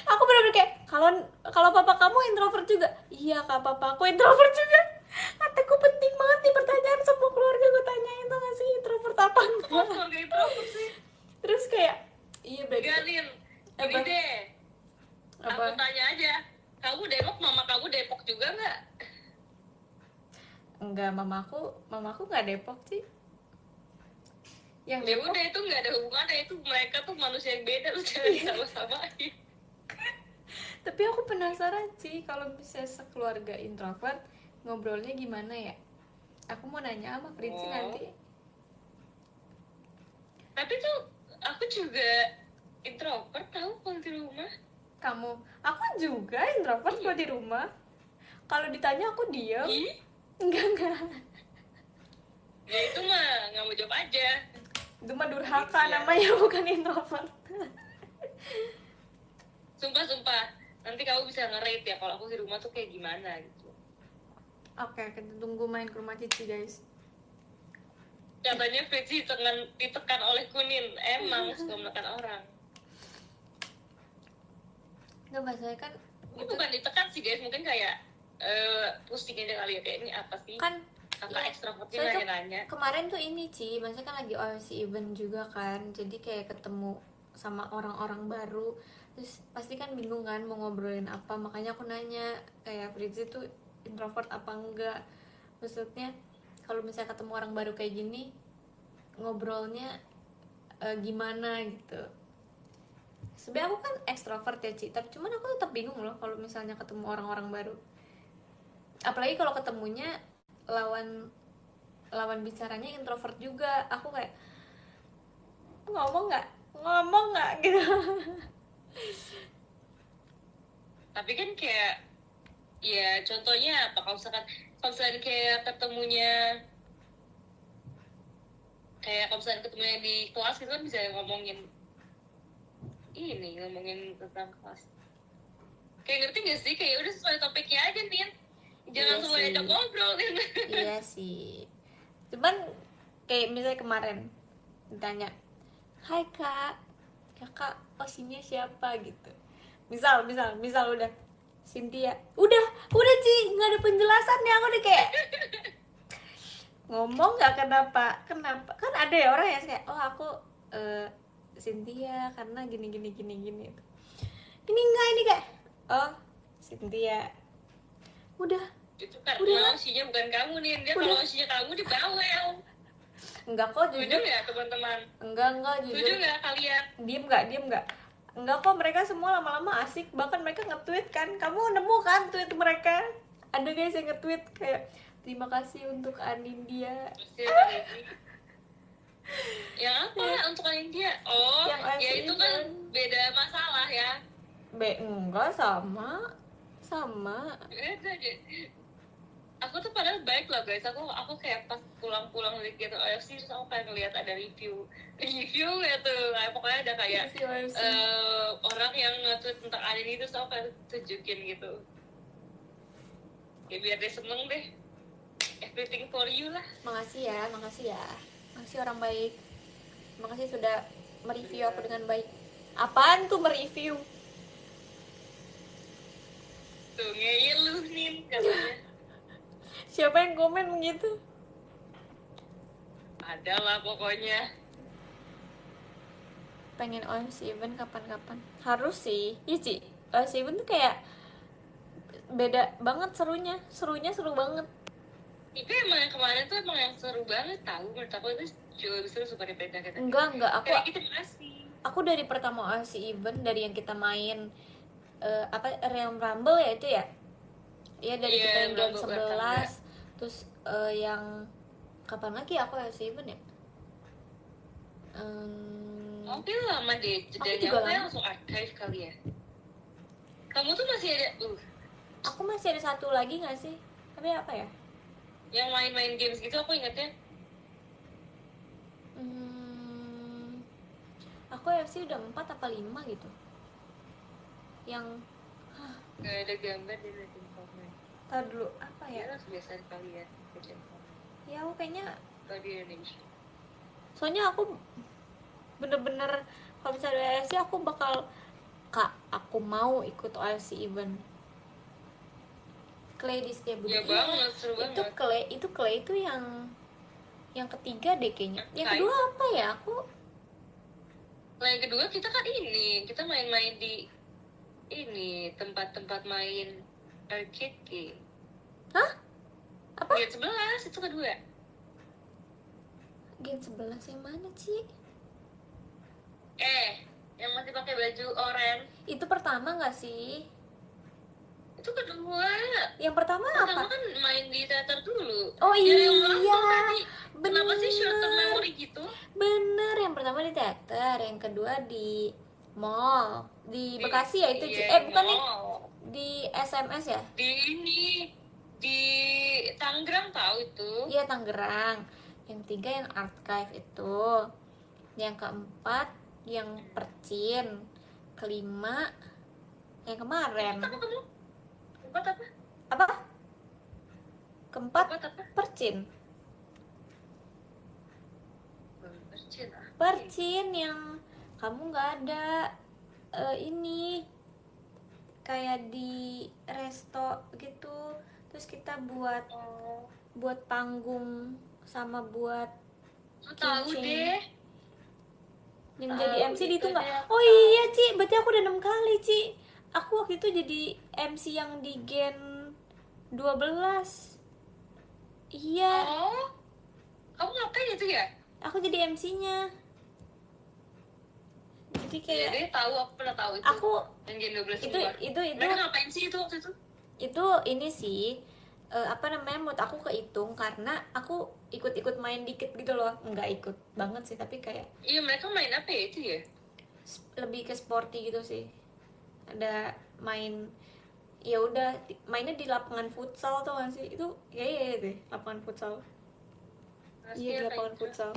Aku benar-benar kayak, kalau papa kamu introvert juga? Iya kak, papa aku introvert juga. Kataku penting banget nih pertanyaan, semua keluarga gue tanyain tuh gak sih introvert apa enggak. Keluarga introvert sih. Terus kayak iya berarti Galin, ini deh apa? Aku tanya aja, kamu Depok, mama kamu Depok juga nggak? Enggak, mamaku nggak Depok sih. Yang Ya Depok udah, itu nggak ada hubungannya, itu mereka tuh manusia yang beda, lu jangan sama-samain. Tapi aku penasaran sih kalau misalnya sekeluarga introvert ngobrolnya gimana ya. Aku mau nanya sama Fritzi nanti. Tapi tuh aku juga introvert tahu kalau di rumah. Kamu? Aku juga introvert kalau di rumah. Kalau ditanya aku diem. Enggak. Ya itu mah nggak mau jawab aja. Itu mah durhaka namanya, bukan introvert. Sumpah, nanti kamu bisa nge-rate ya kalau aku di rumah tuh kayak gimana gitu. Oke, kita tunggu main ke rumah Cici guys. Katanya Fritzi ditekan oleh Kunin, emang suka menekan orang. Nggak, masalahnya kan itu bukan ditekan sih guys, mungkin kayak pusing aja kali ya, kayak ini apa sih kan kakak ya, ekstrovertnya nanya-nanya. Kemarin tuh ini Ci, maksudnya kan lagi OFC event juga kan, jadi kayak ketemu sama orang-orang baru, terus pasti kan bingung kan mau ngobrolin apa, makanya aku nanya kayak Fritzi tuh introvert apa enggak. Maksudnya kalau misalnya ketemu orang baru kayak gini ngobrolnya gimana gitu. Sebenarnya aku kan ekstrovert ya Ci, tapi cuman aku tetap bingung loh kalau misalnya ketemu orang-orang baru, apalagi kalau ketemunya lawan bicaranya introvert juga. Aku kayak ngomong nggak gitu. Tapi kan kayak ya contohnya apa, kalau misalkan kayak ketemunya di kelas gitu kan bisa ngomongin tentang kelas. Kayak ngerti gak sih, kayak udah sesuai topiknya aja Tin, jangan semua ajak ngobrol kan. Iya sih, cuman kayak misalnya kemarin ditanya, hai kak, kakak osinya siapa gitu, misal udah Cynthia, udah Ci, nggak ada penjelasan ya. Aku udah kayak ngomong nggak kenapa kan ada ya orang yang kayak, oh aku Cynthia karena gini ini enggak, ini kayak oh Cynthia udah. Itu kan osinya bukan kamu nih, dia kalau osinya kamu di bawel. Enggak kok, jujur. Jujur ya teman-teman? Enggak jujur. Jujur nggak kalian? Diem nggak? Enggak kok, mereka semua lama-lama asik, bahkan mereka nge-tweet kan. Kamu nemu kan tweet mereka? Ada guys yang nge-tweet kayak, terima kasih untuk Anindya. Yang apa untuk Anindya? Oh, yang ya itu kan beda masalah ya. Enggak, sama Sama. Beda deh. Aku tuh padahal baik loh guys, aku kayak pas pulang-pulang dari gitu OFC terus aku pengen ngeliat ada review ya tuh. Pokoknya ada kayak Review OFC. orang yang nge-tweet tentang anime itu, terus aku pengen tunjukin gitu ya biar dia seneng deh. Everything for you lah. Makasih ya. Makasih orang baik. Makasih sudah mereview aku dengan baik. Apaan tuh mereview? Tuh ngeyel lu nih katanya. Siapa yang komen begitu? Ada lah pokoknya. Pengen OFC event kapan-kapan. Harus sih. Iya Ci, OFC event tuh kayak beda banget serunya. Seru banget. Itu emang yang kemarin tuh emang yang seru banget tahu. Menurut aku itu jauh lebih seru daripada beda kata. Enggak, Kayak gitu masih. aku dari pertama OFC event, dari yang kita main Realm Rumble ya itu ya. Iya, dari kita yang game 11. Terus yang kapan lagi aku OFC event ya? Oke lama deh jedanya. juga Aku lama. langsung archive kali ya. Kamu tuh masih ada Aku masih ada satu lagi nggak sih? Tapi apa ya? yang main-main games gitu aku ingetnya. Aku OFC udah 4 apa 5 gitu. Yang Gak ada gambar di Legend Comment. tahu dulu apa Ya ya? lah kebiasaan kalian Legend Comment. Ya aku kayaknya, Kalau di Indonesia. soalnya aku bener-bener kalau misalnya OFC aku bakal, Kak, aku mau ikut OFC event. Clay di Setiabudi. Ya banget, seru Itu banget. Clay itu yang ketiga deh kayaknya. Yang kedua apa ya? Nah yang kedua kita kan kita main-main di tempat-tempat main arcade game. Hah? Apa? Game 11 itu kedua. Game 11 yang mana, Ci? Yang masih pakai baju oranye. Itu pertama nggak sih? Itu kedua. Yang pertama Pertama apa? kan main di teater dulu. Oh Yang orang iya, tuh tadi. Kenapa sih short term bener. memory gitu? Bener, yang pertama di teater, yang kedua di mall. Di Bekasi ya itu, Ci? Iya, Bukan nih. mall. Di SMS ya? Di Tangerang tahu itu. Iya, Tangerang. Yang tiga yang archive itu. Yang keempat yang Percin. Kelima yang kemarin. Kamu keempat apa? Apa? Keempat Keempat apa? Percin. Percin. Percin yang kamu nggak ada ini kayak di resto gitu, terus kita buat panggung sama buat Tahu kitchen. deh. Yang jadi MC di itu itu nggak? dia. Oh iya, Ci, berarti aku udah 6 kali, Ci. Aku waktu itu jadi MC yang di Gen 12. Iya, Oh, kamu ngapain itu ya? aku jadi MC-nya. Jadi Iya kayak deh, aku pernah tahu itu. aku yang Gen 12 itu keluar. itu Mereka ngapain sih itu waktu itu? itu ini sih apa namanya, mood aku kehitung karena aku ikut main dikit gitu loh, nggak ikut banget sih, tapi kayak Iya, mereka main apa ya itu ya? lebih ke sporty gitu sih. Ada main, ya udah mainnya di lapangan futsal tuh gak sih? Itu ya deh, lapangan futsal. Iya, di lapangan futsal.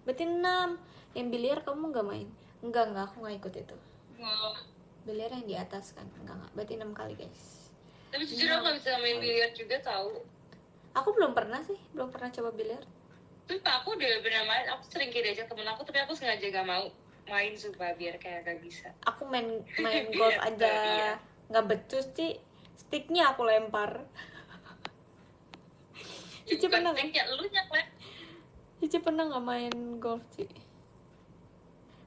Berarti 6. Yang biliar kamu nggak main? Enggak, aku nggak ikut itu. Oh. Biliar yang di atas kan? Enggak. Berarti 6 kali, guys. Tapi jujur aku nggak bisa main biliar juga tahu. Aku belum pernah coba biliar. Terus aku udah pernah main, aku sering diajak temen aku, tapi aku sengaja gak mau main sumpah biar kayak gak bisa. Aku main golf aja nggak becus, Ci. Sticknya aku lempar. Cici pernah nggak? Ya, lu nyaklek. Cici pernah nggak main golf, Ci?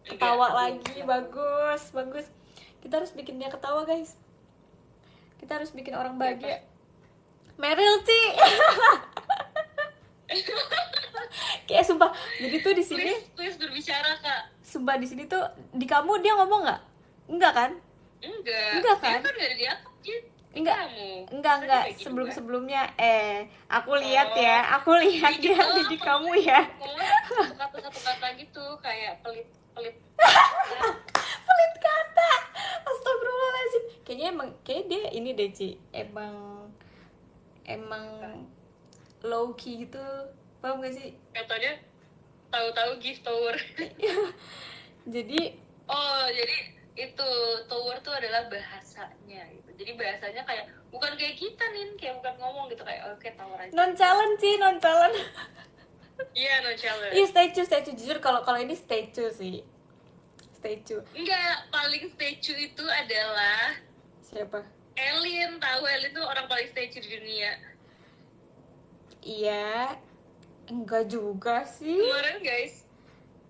Ketawa lagi, bagus. Kita harus bikin dia ketawa, guys. Kita harus bikin orang bahagia. Meryl, Ci. Kayak sumpah. Jadi tuh di sini. Please berbicara, Kak. Sumpah di sini tuh di kamu dia ngomong nggak? Enggak kan? Enggak kan? Dia kan udah diangkat, Enggak. Kamu. Enggak. Sebelum-sebelumnya aku lihat ya. Aku lihat dia ada di kamu ya. Satu kata gitu kayak pelit Pelit kata. Astagfirullahaladzim. kayak dia ini deh Ci, emang low key gitu, paham gak sih? Katanya tahu-tahu gift tower. Jadi Oh, jadi itu tower tuh adalah bahasanya gitu. Jadi bahasanya kayak bukan kayak kita nih, kayak bukan ngomong gitu kayak oke tower aja. nonchalant Ci, nonchalant. Iya, no challenge. Iya statue jujur, kalau ini statue sih, statue. Enggak, paling statue itu adalah Siapa? Elin. Tahu Elin tuh orang paling statue di dunia. Iya, enggak juga sih.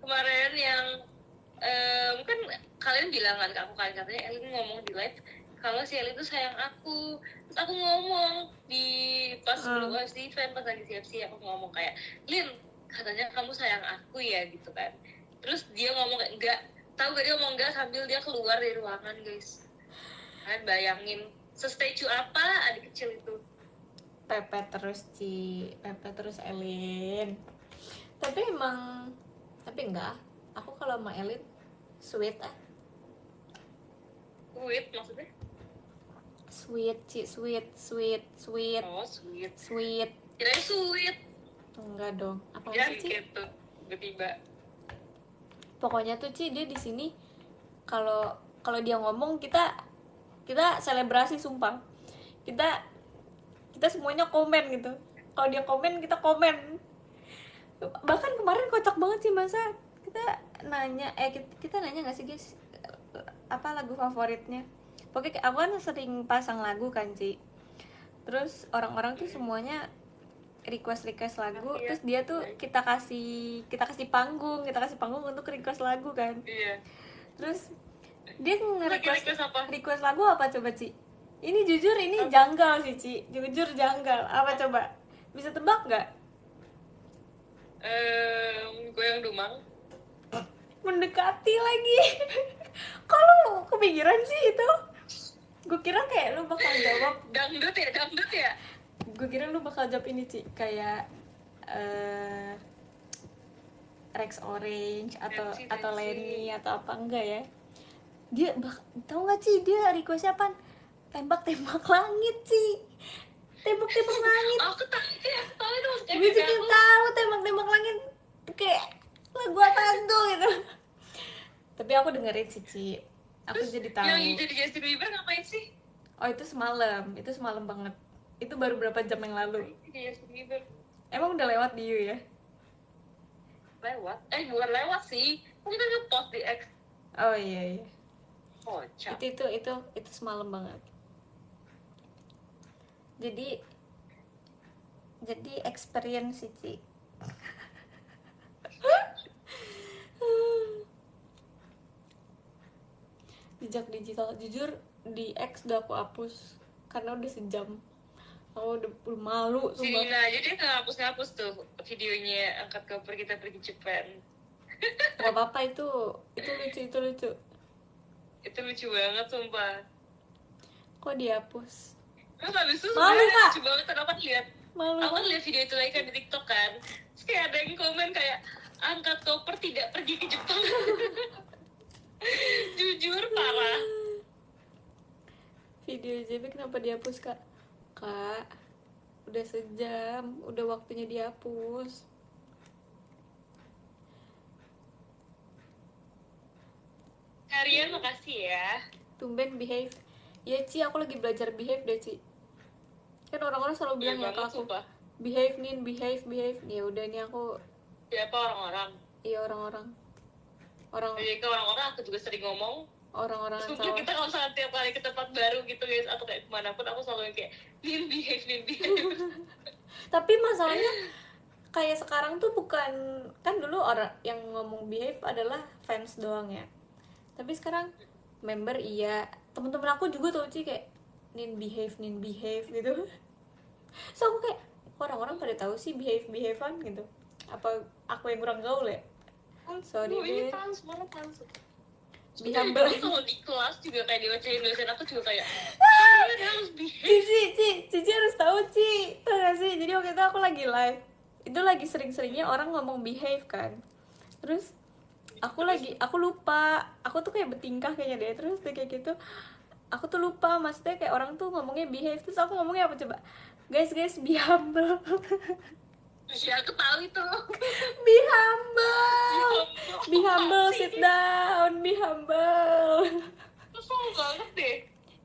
Kemarin yang kan kalian bilang kan ke aku kan, katanya Elin ngomong di live kalau si Elin tuh sayang aku. Terus aku ngomong di pas sebelum si event, pas lagi siap-siap, aku ngomong kayak, Lin, katanya kamu sayang aku ya gitu kan. Terus dia ngomong kayak enggak. Tahu gak dia ngomong enggak sambil dia keluar dari ruangan, guys. Kalian bayangin se-statue apa adik kecil itu. Pepe terus Ci, Pepe terus Elin. Tapi enggak, aku kalau sama Elin sweet Sweet maksudnya? Sweet Ci, sweet. Oh, sweet. Sweet. Kirain sweet. Enggak dong. Apa Ya sih Ci? gitu, tiba-tiba. Pokoknya tuh Ci, dia di sini kalau dia ngomong kita selebrasi, sumpah. Kita semuanya komen gitu. Kalau dia komen, kita komen. Bahkan kemarin kocak banget sih, masa kita nanya nggak sih guys, apa lagu favoritnya. Pokoknya aku kan sering pasang lagu kan Ci, terus orang-orang tuh semuanya request lagu, terus dia tuh kita kasih panggung untuk request lagu kan. Iya. Terus dia request lagu apa coba Ci? Ini jujur ini janggal sih Ci, jujur janggal. Apa coba? Bisa tebak nggak? Goyang Dumang. Mendekati lagi. Kalau kepikiran sih itu, gue kira kayak lu bakal jawab dangdut ya. Gue kira lu bakal jawab ini Ci, kayak Rex Orange atau Lenny atau apa. Enggak ya, dia tau nggak Ci, dia requestnya apa? Tembak langit Ci, tembak langit. Aku tahu itu maksudnya. Gue juga tahu tembak langit kayak lagu apa tuh gitu. Tapi aku dengerin sih Ci, aku terus jadi tahu. Yang jadi Justin Bieber ngapain sih? Oh itu semalam banget. Itu baru berapa jam yang lalu. Justin Bieber Emang udah lewat di You ya? lewat? Bukan lewat sih, kita nge-post di X. Oh iya. Kocak. Itu semalam banget. Jadi experience sih Ci. Jejak digital, jujur di X udah aku hapus karena udah sejam. Aku udah malu Si Nina aja dia ngapus tuh videonya angkat koper kita pergi Japan. Gak apa-apa, itu lucu. Itu lucu banget sumpah. Kok dihapus? Terus habis itu Malu, sebenarnya Kak. lucu banget kan, aku lihat video itu lagi kan di TikTok kan. Terus kayak ada yang komen kayak angkat koper tidak pergi ke Jepang. Jujur parah. Video JB kenapa dihapus Kak? Kak, udah sejam, udah waktunya dihapus. Kalian makasih ya. Tumben behave. Ya Ci, aku lagi belajar behave deh Ci. Kan orang-orang selalu bilang ya ke aku, behave Nin, behave. Ya udah nih aku. Siapa orang-orang? Iya orang-orang. Jadi ke orang-orang aku juga sering ngomong. Orang-orang Sumpah kita kalau misalnya tiap kali ke tempat baru gitu guys, atau kayak kemanapun aku selalu kayak Nin behave. Tapi masalahnya kayak sekarang tuh bukan, kan dulu orang yang ngomong behave adalah fans doang ya. Tapi sekarang member iya, temen-temen aku juga tuh Ci kayak Nin behave gitu. So aku kayak orang-orang pada tahu sih behavean gitu. Apa aku yang kurang gaul ya? Sorry deh. Semua tahu. Be humble. Kalau di kelas juga kayak diocehin dosen aku juga kayak kalian harus behave. Cici harus tahu Ci, tau gak sih? Jadi waktu itu aku lagi live, itu lagi sering-seringnya orang ngomong behave kan. Terus aku lupa, aku tuh kayak bertingkah kayaknya deh. Terus kayak gitu aku tuh lupa, maksudnya kayak orang tuh ngomongnya behave, terus aku ngomongnya apa coba, guys be humble. Ya aku tahu itu. Be humble, be humble, sit down, be humble. Kesel banget deh.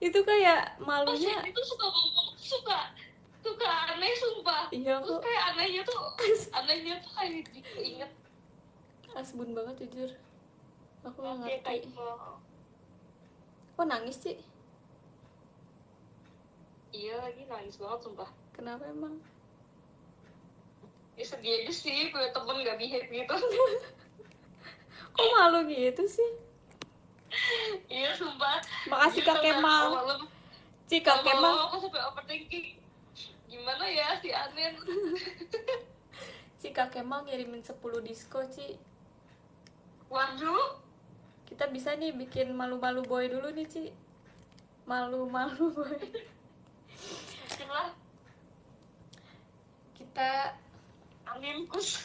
Itu kayak Pas malunya. itu suka ngomong, suka aneh sumpah. Iya, Terus aku kayak anehnya tuh kayak inget asbun banget jujur, aku nggak kayak ngerti. kayak Kok nangis sih? iya lagi nangis banget sumpah. Kenapa emang? Ya sedih aja sih punya temen gak behave gitu. Kok malu gitu sih? Iya sumpah. Makasih Kak Kemal. Kak Kemal. Aku sampai overthinking. Gimana ya si Anen? Kak Kemal ngirimin 10 disco, Ci. Waduh. Kita bisa nih bikin malu-malu boy dulu nih, Ci. Malu-malu boy. Bikin lah. Kita Aminkus.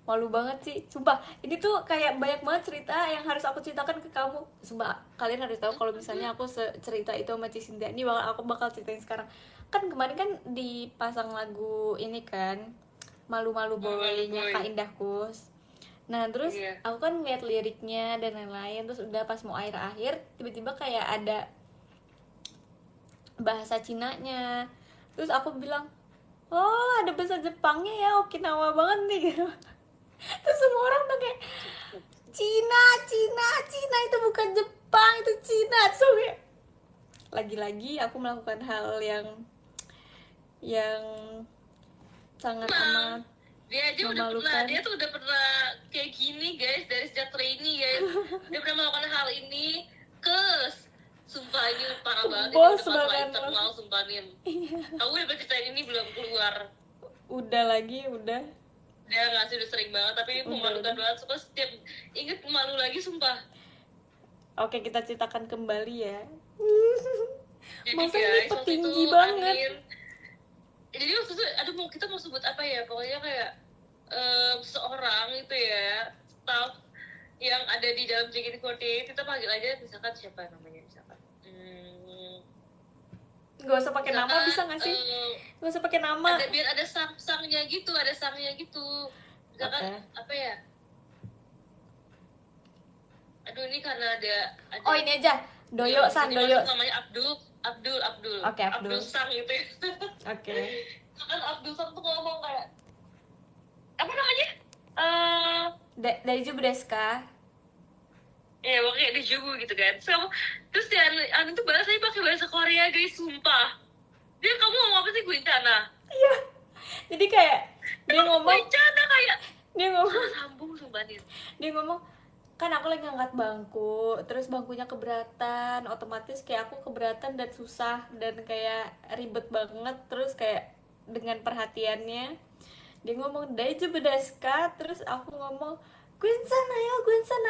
malu banget sih, sumpah. Ini tuh kayak banyak banget cerita yang harus aku ceritakan ke kamu. Sumpah, kalian harus tahu kalau misalnya aku cerita itu sama Cisinda, ini aku bakal ceritain sekarang. Kan kemarin kan dipasang lagu ini kan, Malu-malu Boy-nya Kak Indah Kus. Nah terus aku kan ngeliat liriknya dan lain-lain, terus udah pas mau akhir-akhir tiba-tiba kayak ada bahasa Cinanya. Terus aku bilang, oh ada bahasa Jepangnya ya, Okinawa banget nih gitu. Terus semua orang udah kayak, Cina itu bukan Jepang, itu Cina. Terus aku kayak, lagi-lagi aku melakukan hal yang sangat amat dia aja memalukan. Dia tuh udah pernah kayak gini guys, dari sejak trainee guys. Dia pernah melakukan hal ini. Sumpah ini parah banget. Bos ini banget internal sumpahin. Kamu udah ceritain ini belum keluar? Udah Dia nggak sih, udah sering banget, tapi ini memalukan banget. Sumpah setiap inget malu lagi sumpah. Oke, kita ceritakan kembali ya. Jadi masa guys, ini petinggi banget. Jadi waktu itu, aduh kita mau sebut apa ya, pokoknya kayak seorang itu ya, staff yang ada di dalam JKT48, kita panggil aja misalkan siapa namanya, misalkan Gak usah pakai nama, bisa nggak sih? Gak usah pakai nama. Biar ada sangnya gitu, misalkan apa ya? Aduh ini karena ada oh ini aja, Doyo San. Namanya Abdul. Oke, Abdul Sang gitu ya. Oke. Kan Abdul Sang tuh ngomong kayak apa namanya? Daiju Deska. Ya pokoknya di Jugu gitu kan. Terus dia Anu tuh bahasanya pakai bahasa Korea guys, sumpah. Dia kamu ngomong apa sih, Guincana? Iya. Jadi kayak dia ngomong Guincana kayak dia ngomong sambung sumpah dia. Dia ngomong, kan aku lagi ngangkat bangku, terus bangkunya keberatan, otomatis kayak aku keberatan dan susah dan kayak ribet banget. Terus kayak dengan perhatiannya dia ngomong Daiju Deska, terus aku ngomong Gwensan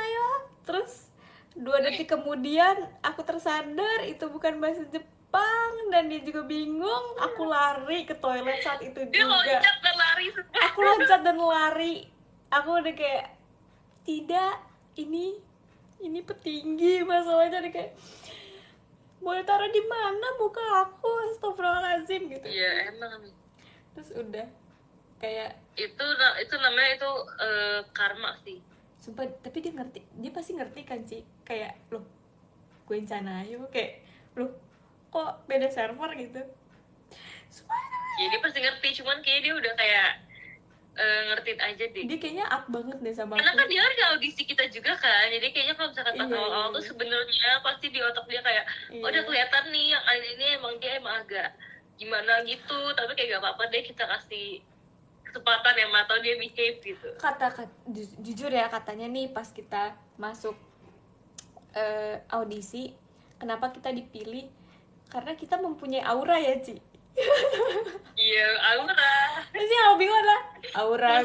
ayo. Terus 2 detik kemudian aku tersadar itu bukan bahasa Jepang dan dia juga bingung. Aku lari ke toilet saat itu Dia juga. loncat dan lari. Aku loncat dan lari. Aku udah kayak tidak, ini petinggi masalahnya. Dia kayak boleh taruh di mana muka aku, astagfirullahaladzim gitu. Iya emang. Terus udah kayak itu namanya itu karma sih. Sumpah, tapi dia pasti ngerti kan Ci, kayak loh Gwensan ayo, kayak loh kok beda server gitu. Sumpah, ya dia pasti ngerti, cuman kayaknya dia udah kayak ngertiin aja deh. Dia kayaknya up banget deh sama karena aku. Kan dia kan audisi kita juga kan, jadi kayaknya kalau misalkan pas awal-awal tuh sebenarnya pasti di otak dia kayak udah kelihatan nih yang ini emang dia emang agak gimana gitu, tapi kayak gak apa-apa deh kita kasih kesempatan yang atau dia behave gitu. Jujur ya, katanya nih pas kita masuk audisi, kenapa kita dipilih? Karena kita mempunyai aura ya Ci. Iya aura. Terus yang aku bingung adalah aura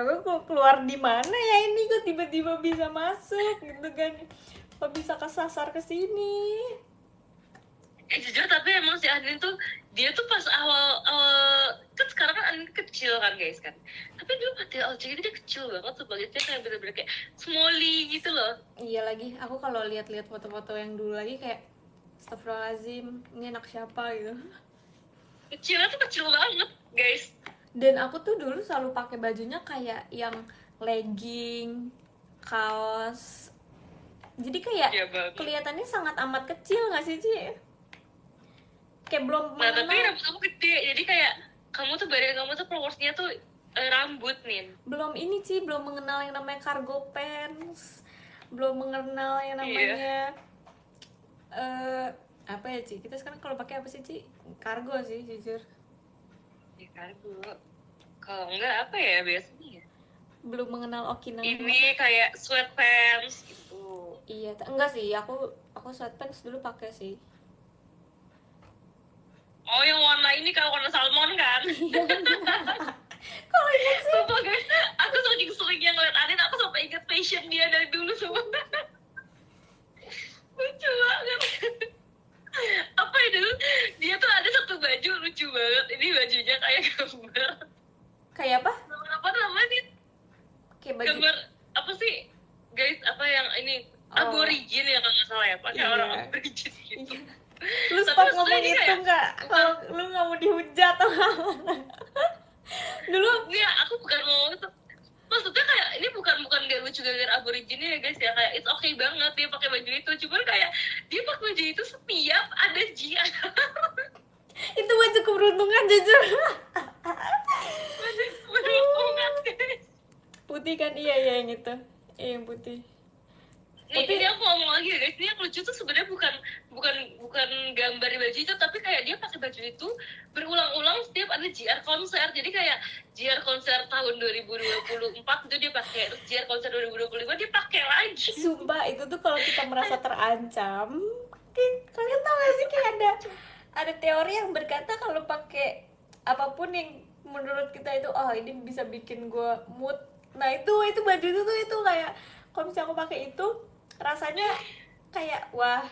gue kok keluar di mana ya ini, kok tiba-tiba bisa masuk gitu kan, kok bisa kesasar ke sini. Jujur tapi emang si Andin tuh dia tuh pas awal kan sekarang kan Andin kecil kan guys kan, tapi dulu pas dia OJK dia kecil banget tuh, dia kayak bener-bener kayak smally gitu loh. Iya lagi, aku kalau lihat-lihat foto-foto yang dulu lagi kayak astagfirullahaladzim, ini anak siapa gitu. Kecilnya tuh kecil banget guys. Dan aku tuh dulu selalu pakai bajunya kayak yang legging, kaos. Jadi kayak Iya banget. kelihatannya sangat amat kecil nggak sih Ci? Kayak belum Nah tapi mengenal, rambut kamu gede, jadi kayak kamu tuh badan kamu tuh proporsinya tuh rambut nih. belum ini Ci, belum mengenal yang namanya cargo pants, belum mengenal yang namanya apa ya Ci? Kita sekarang kalau pakai apa sih Ci? Cargo sih jujur. Ya kargo. Kalau enggak apa ya biasanya ya? Belum mengenal Okinawa. Ini kayak sweatpants gitu. Iya, enggak sih, aku sweatpants dulu pakai sih. Oh yang warna ini kalau warna salmon kan? Kalau ingat sih, Sumpah guys, aku saking seringnya ngeliat Anin, aku sampai inget fashion dia dari dulu semua. Lucu banget. Apa ya dulu? Dia tuh ada satu baju lucu banget. Ini bajunya kayak gambar. kayak apa? Apa namanya nih? Kayak baju. Gambar apa sih? Guys, apa yang ini? Aborigin ya kalau nggak salah ya. Pakai Iya. orang aborigin gitu. Lu Tapi sempat maksudnya ngomong ini itu kayak nggak? Kalau lu nggak mau dihujat atau dulu Iya, aku bukan mau itu. Maksudnya kayak ini bukan gak lucu gara-gara aborigin ya guys ya, kayak it's okay banget dia pakai baju itu, cuman kayak dia pakai baju itu setiap ada jia. itu baju keberuntungan jujur. Berhubungan guys. Putih kan, iya yang itu, yang putih. Ini aku ngomong lagi ya guys, ini yang lucu tuh sebenarnya bukan gambar di baju itu, tapi kayak dia pakai baju itu berulang-ulang setiap ada JR konser. Jadi kayak JR konser tahun 2024 itu dia pakai, terus JR konser 2025 dia pakai lagi. Sumpah itu tuh kalau kita merasa terancam, kalian tau gak sih kayak ada teori yang berkata kalau pakai apapun yang menurut kita itu ini bisa bikin gue mood. Nah itu baju itu kayak kalau misalnya aku pakai itu rasanya kayak wah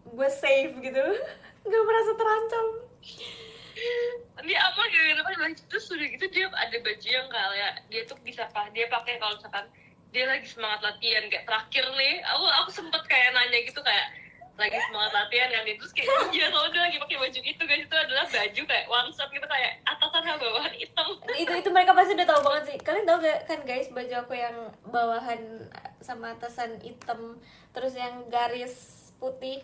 gue safe gitu, nggak merasa terancam. Dia apa gitu baju itu sudah gitu, dia ada baju yang kayak dia tuh bisa dia pakai kalau misalkan dia lagi semangat latihan, kayak terakhir nih aku sempet kayak nanya gitu kayak lagi semangat latihan kan, terus kayak iya kalau dia lagi pakai baju itu guys, itu adalah baju kayak one shot gitu, kayak atasan sama bawahan hitam. itu mereka pasti udah tahu banget sih. Kalian tahu gak kan guys, baju aku yang bawahan sama atasan hitam terus yang garis putih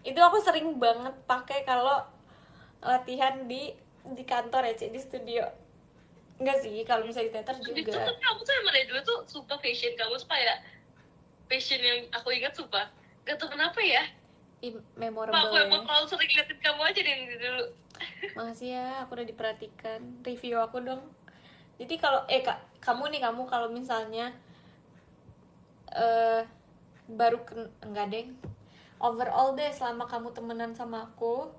itu aku sering banget pakai kalau latihan di kantor ya Cik, di studio. Enggak sih, kalau misalnya di teater Itu juga. tapi kamu tuh emang dari dulu tuh sumpah fashion kamu tuh kayak fashion yang aku ingat sumpah, gak tau kenapa ya. Memorable Aku ya. emang terlalu sering liatin kamu aja dari dulu. Makasih ya, aku udah diperhatikan. Review aku dong. Jadi kalau kamu kalau misalnya baru enggak deng. Overall deh selama kamu temenan sama aku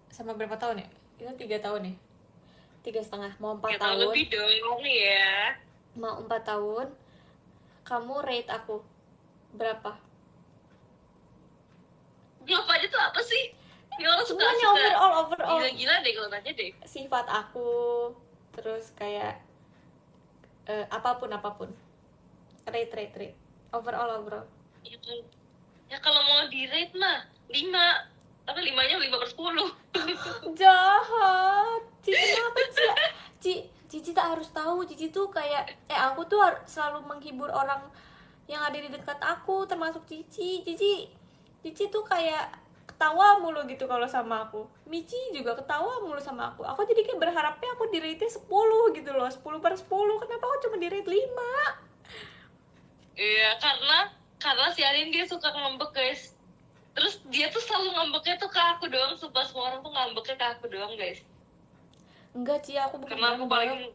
sama berapa tahun ya? Kita 3 tahun ya? 3,5, mau 4 tahun. Lebih dong ya. Mau 4 tahun. Kamu rate aku berapa? Berapa aja tuh apa sih? Ini orang Semuanya suka overall. gila-gila deh kalau nanya deh. Sifat aku, terus kayak apapun. Rate. Overall. Ya kalau mau di rate mah 5, tapi 5-nya 5/10. Jahat. Cici kenapa Cici tak harus tahu. Cici tuh kayak aku tuh selalu menghibur orang yang ada di dekat aku, termasuk Cici tuh kayak ketawa mulu gitu kalau sama aku. Michi juga ketawa mulu sama aku. Aku jadi kayak berharapnya aku di rate 10 gitu loh, 10/10. Kenapa aku cuma di rate 5? Iya, karena si Arin dia suka ngambek guys. Terus dia tuh selalu ngambeknya tuh ke aku doang, sumpah semua orang tuh ngambeknya ke aku doang guys. Enggak Ci, aku bukan Karena aku paling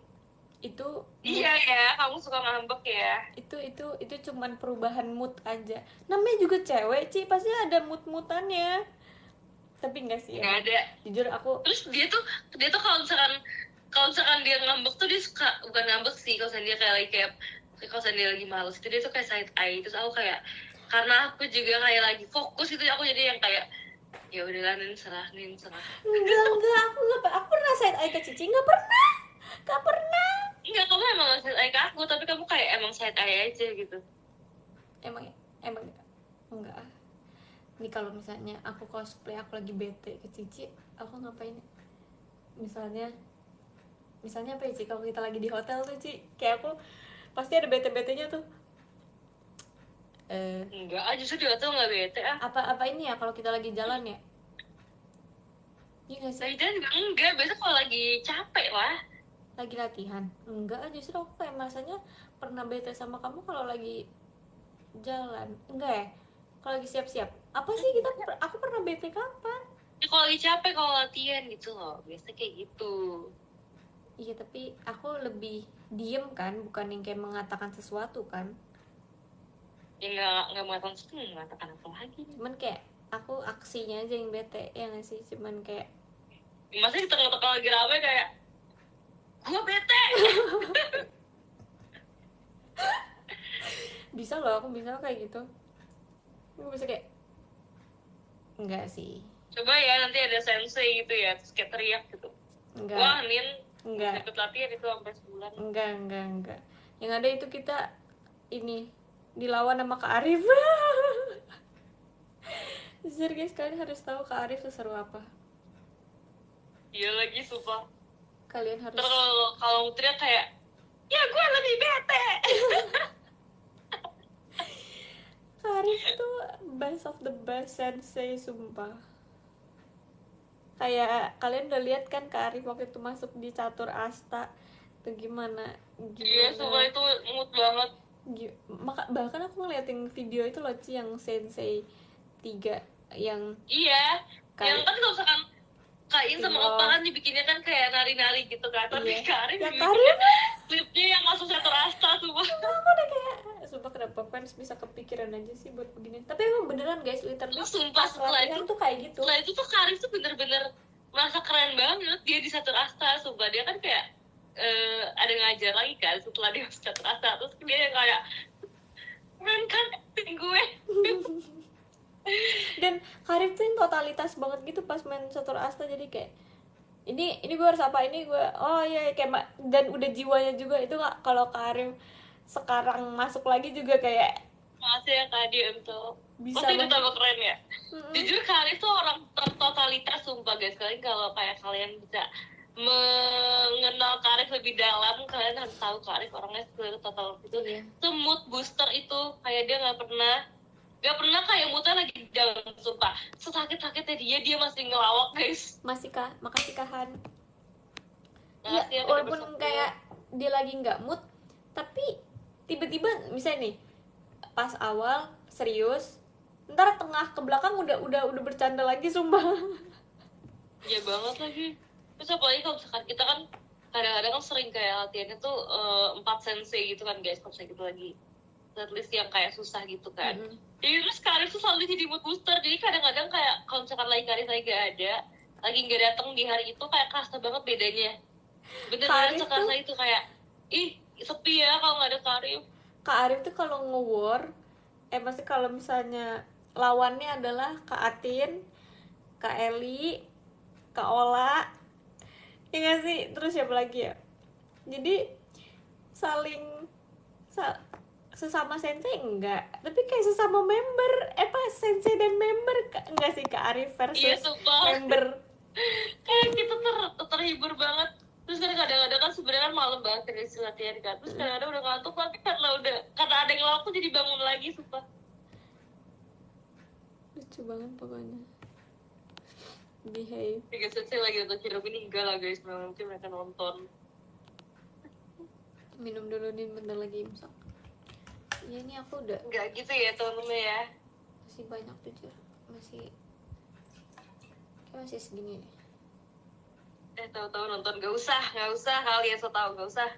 itu. Iya ya, kamu suka ngambek ya. Itu cuman perubahan mood aja. Namanya juga cewek Ci, pasti ada mood-moodannya. Tapi enggak sih ya. Nggak ada. Jujur aku. Terus dia tuh kalau misalkan dia ngambek tuh dia suka, bukan ngambek sih, kalau misalkan dia kayak kalau misalkan dia lagi males itu dia tuh kayak side eye, terus aku kayak karena aku juga kayak lagi fokus itu, aku jadi yang kayak ya udahlah, Nin, serah. Enggak, aku pernah side eye ke Cici, nggak pernah. Enggak, kamu emang gak side eye ke aku, tapi kamu kayak emang side eye aja gitu. Emang enggak. Nih kalau misalnya aku cosplay, aku lagi bete ke Cici, aku ngapain? Misalnya apa ya, Ci? Kalau kita lagi di hotel tuh, Ci, kayak aku pasti ada bete-betenya tuh. Enggak, justru dia tuh nggak bete Apa ini ya kalau kita lagi jalan ya? Iya gak sih? Lagi jalan juga enggak, biasa kalau lagi capek lah. Lagi latihan? Enggak, justru aku kayak masanya pernah bete sama kamu kalau lagi jalan. Enggak ya? Kalau lagi siap-siap. Apa sih aku pernah bete kapan? Ya, kalau lagi capek, kalau latihan gitu loh, biasa kayak gitu. Iya, tapi aku lebih diem kan, bukan yang kayak mengatakan sesuatu kan. Ya nggak mengatakan apa lagi. Cuman kayak aku aksinya aja yang bete, ya nggak sih? Cuman kayak masa di tengah-tengah lagi rame kayak gua bete. bisa loh, aku bisa kayak gitu. Aku bisa kayak enggak sih. Coba ya nanti ada sensei gitu ya, terus kayak teriak gitu. Enggak. Wah, Nin, enggak ikut latihan itu sampai sebulan. Enggak. Yang ada itu kita ini dilawan sama Kak Arif. Jujur guys, kalian harus tahu Kak Arif seseru apa. Iya lagi, sumpah. Kalian harus. Terus kalau teriak kayak, ya gue lebih bete. Kak Arif itu best of the best sensei, sumpah. Kayak kalian udah lihat kan Kak Arif waktu itu masuk di catur asta itu gimana? Iya, sumpah itu mood banget. Bahkan aku ngeliatin video itu loh, Ci, yang sensei 3 yang iya, yang kan kalau misalkan Kain sama Opa kan dibikinnya kan kayak nari-nari gitu kan, tapi Karin klipnya yang masuk satu rasta, sumpah. Aku udah kayak, sumpah kenapa fans bisa kepikiran aja sih buat begini. Tapi emang beneran guys, literally sumpah setelah itu tuh kayak gitu. Setelah itu tuh Karin tuh bener-bener merasa keren banget dia di satu rasta, sumpah. Dia kan kayak ada ngajar lagi kan setelah dia masuk satu rasta, terus dia yang kayak keren kan acting gue. Dan Karif tuh yang totalitas banget gitu pas main catur asta, jadi kayak ini gue harus apa, ini gue oh iya kayak, dan udah jiwanya juga itu. Nggak, kalau Karif sekarang masuk lagi juga kayak makasih ya Kak Adi untuk bisa pasti tambah keren ya. Jujur Karif tuh orang totalitas, sumpah guys. Kalau kayak kalian bisa mengenal Karif lebih dalam, kalian harus tahu Karif orangnya total itu. Itu mood booster itu, kayak dia nggak pernah kayak muter lagi down, sumpah. Sesakit-sakitnya dia masih ngelawak guys. Makasih Kahan. Iya, walaupun kayak dia lagi nggak mood, tapi tiba-tiba misalnya nih pas awal serius, ntar tengah ke belakang udah bercanda lagi, sumpah. Iya banget lagi. Terus apalagi kalau misalkan kita kan kadang-kadang kan sering kayak latihannya tuh 4 sensei gitu kan guys, kalau misalnya gitu lagi at least yang kayak susah gitu kan. Jadi terus Karif tuh selalu jadi mood booster. Jadi kadang-kadang kayak kalau misalkan lagi Karif lagi gak ada, lagi gak datang di hari itu, kayak kerasa banget bedanya. Bener-bener sekerasa itu kayak sepi ya kalau gak ada Karif. Kak Arif tuh kalau nge-war, maksudnya kalau misalnya lawannya adalah Kak Atin, Kak Eli, Kak Ola, ya gak sih? Terus siapa lagi ya? Jadi saling sesama sensei enggak, tapi kayak sesama member, sensei dan member enggak sih, Kak Arif versus member. Kayak kita terhibur banget. Terus kadang-kadang kan sebenarnya kan malam banget dari latihan kan, terus kadang-kadang udah ngantuk, tapi karena ada yang laku jadi bangun lagi, sumpah. Lucu banget pokoknya. Behave. Tiga sensei lagi nonton film ini, enggak lah guys, mungkin mereka nonton. Minum dulu nih, bentar lagi imsak. Iya, ini aku udah enggak gitu ya temen-temen ya, masih banyak jujur, masih segini nih. Tahu-tahu nonton, nggak usah kalian so tahu, nggak usah.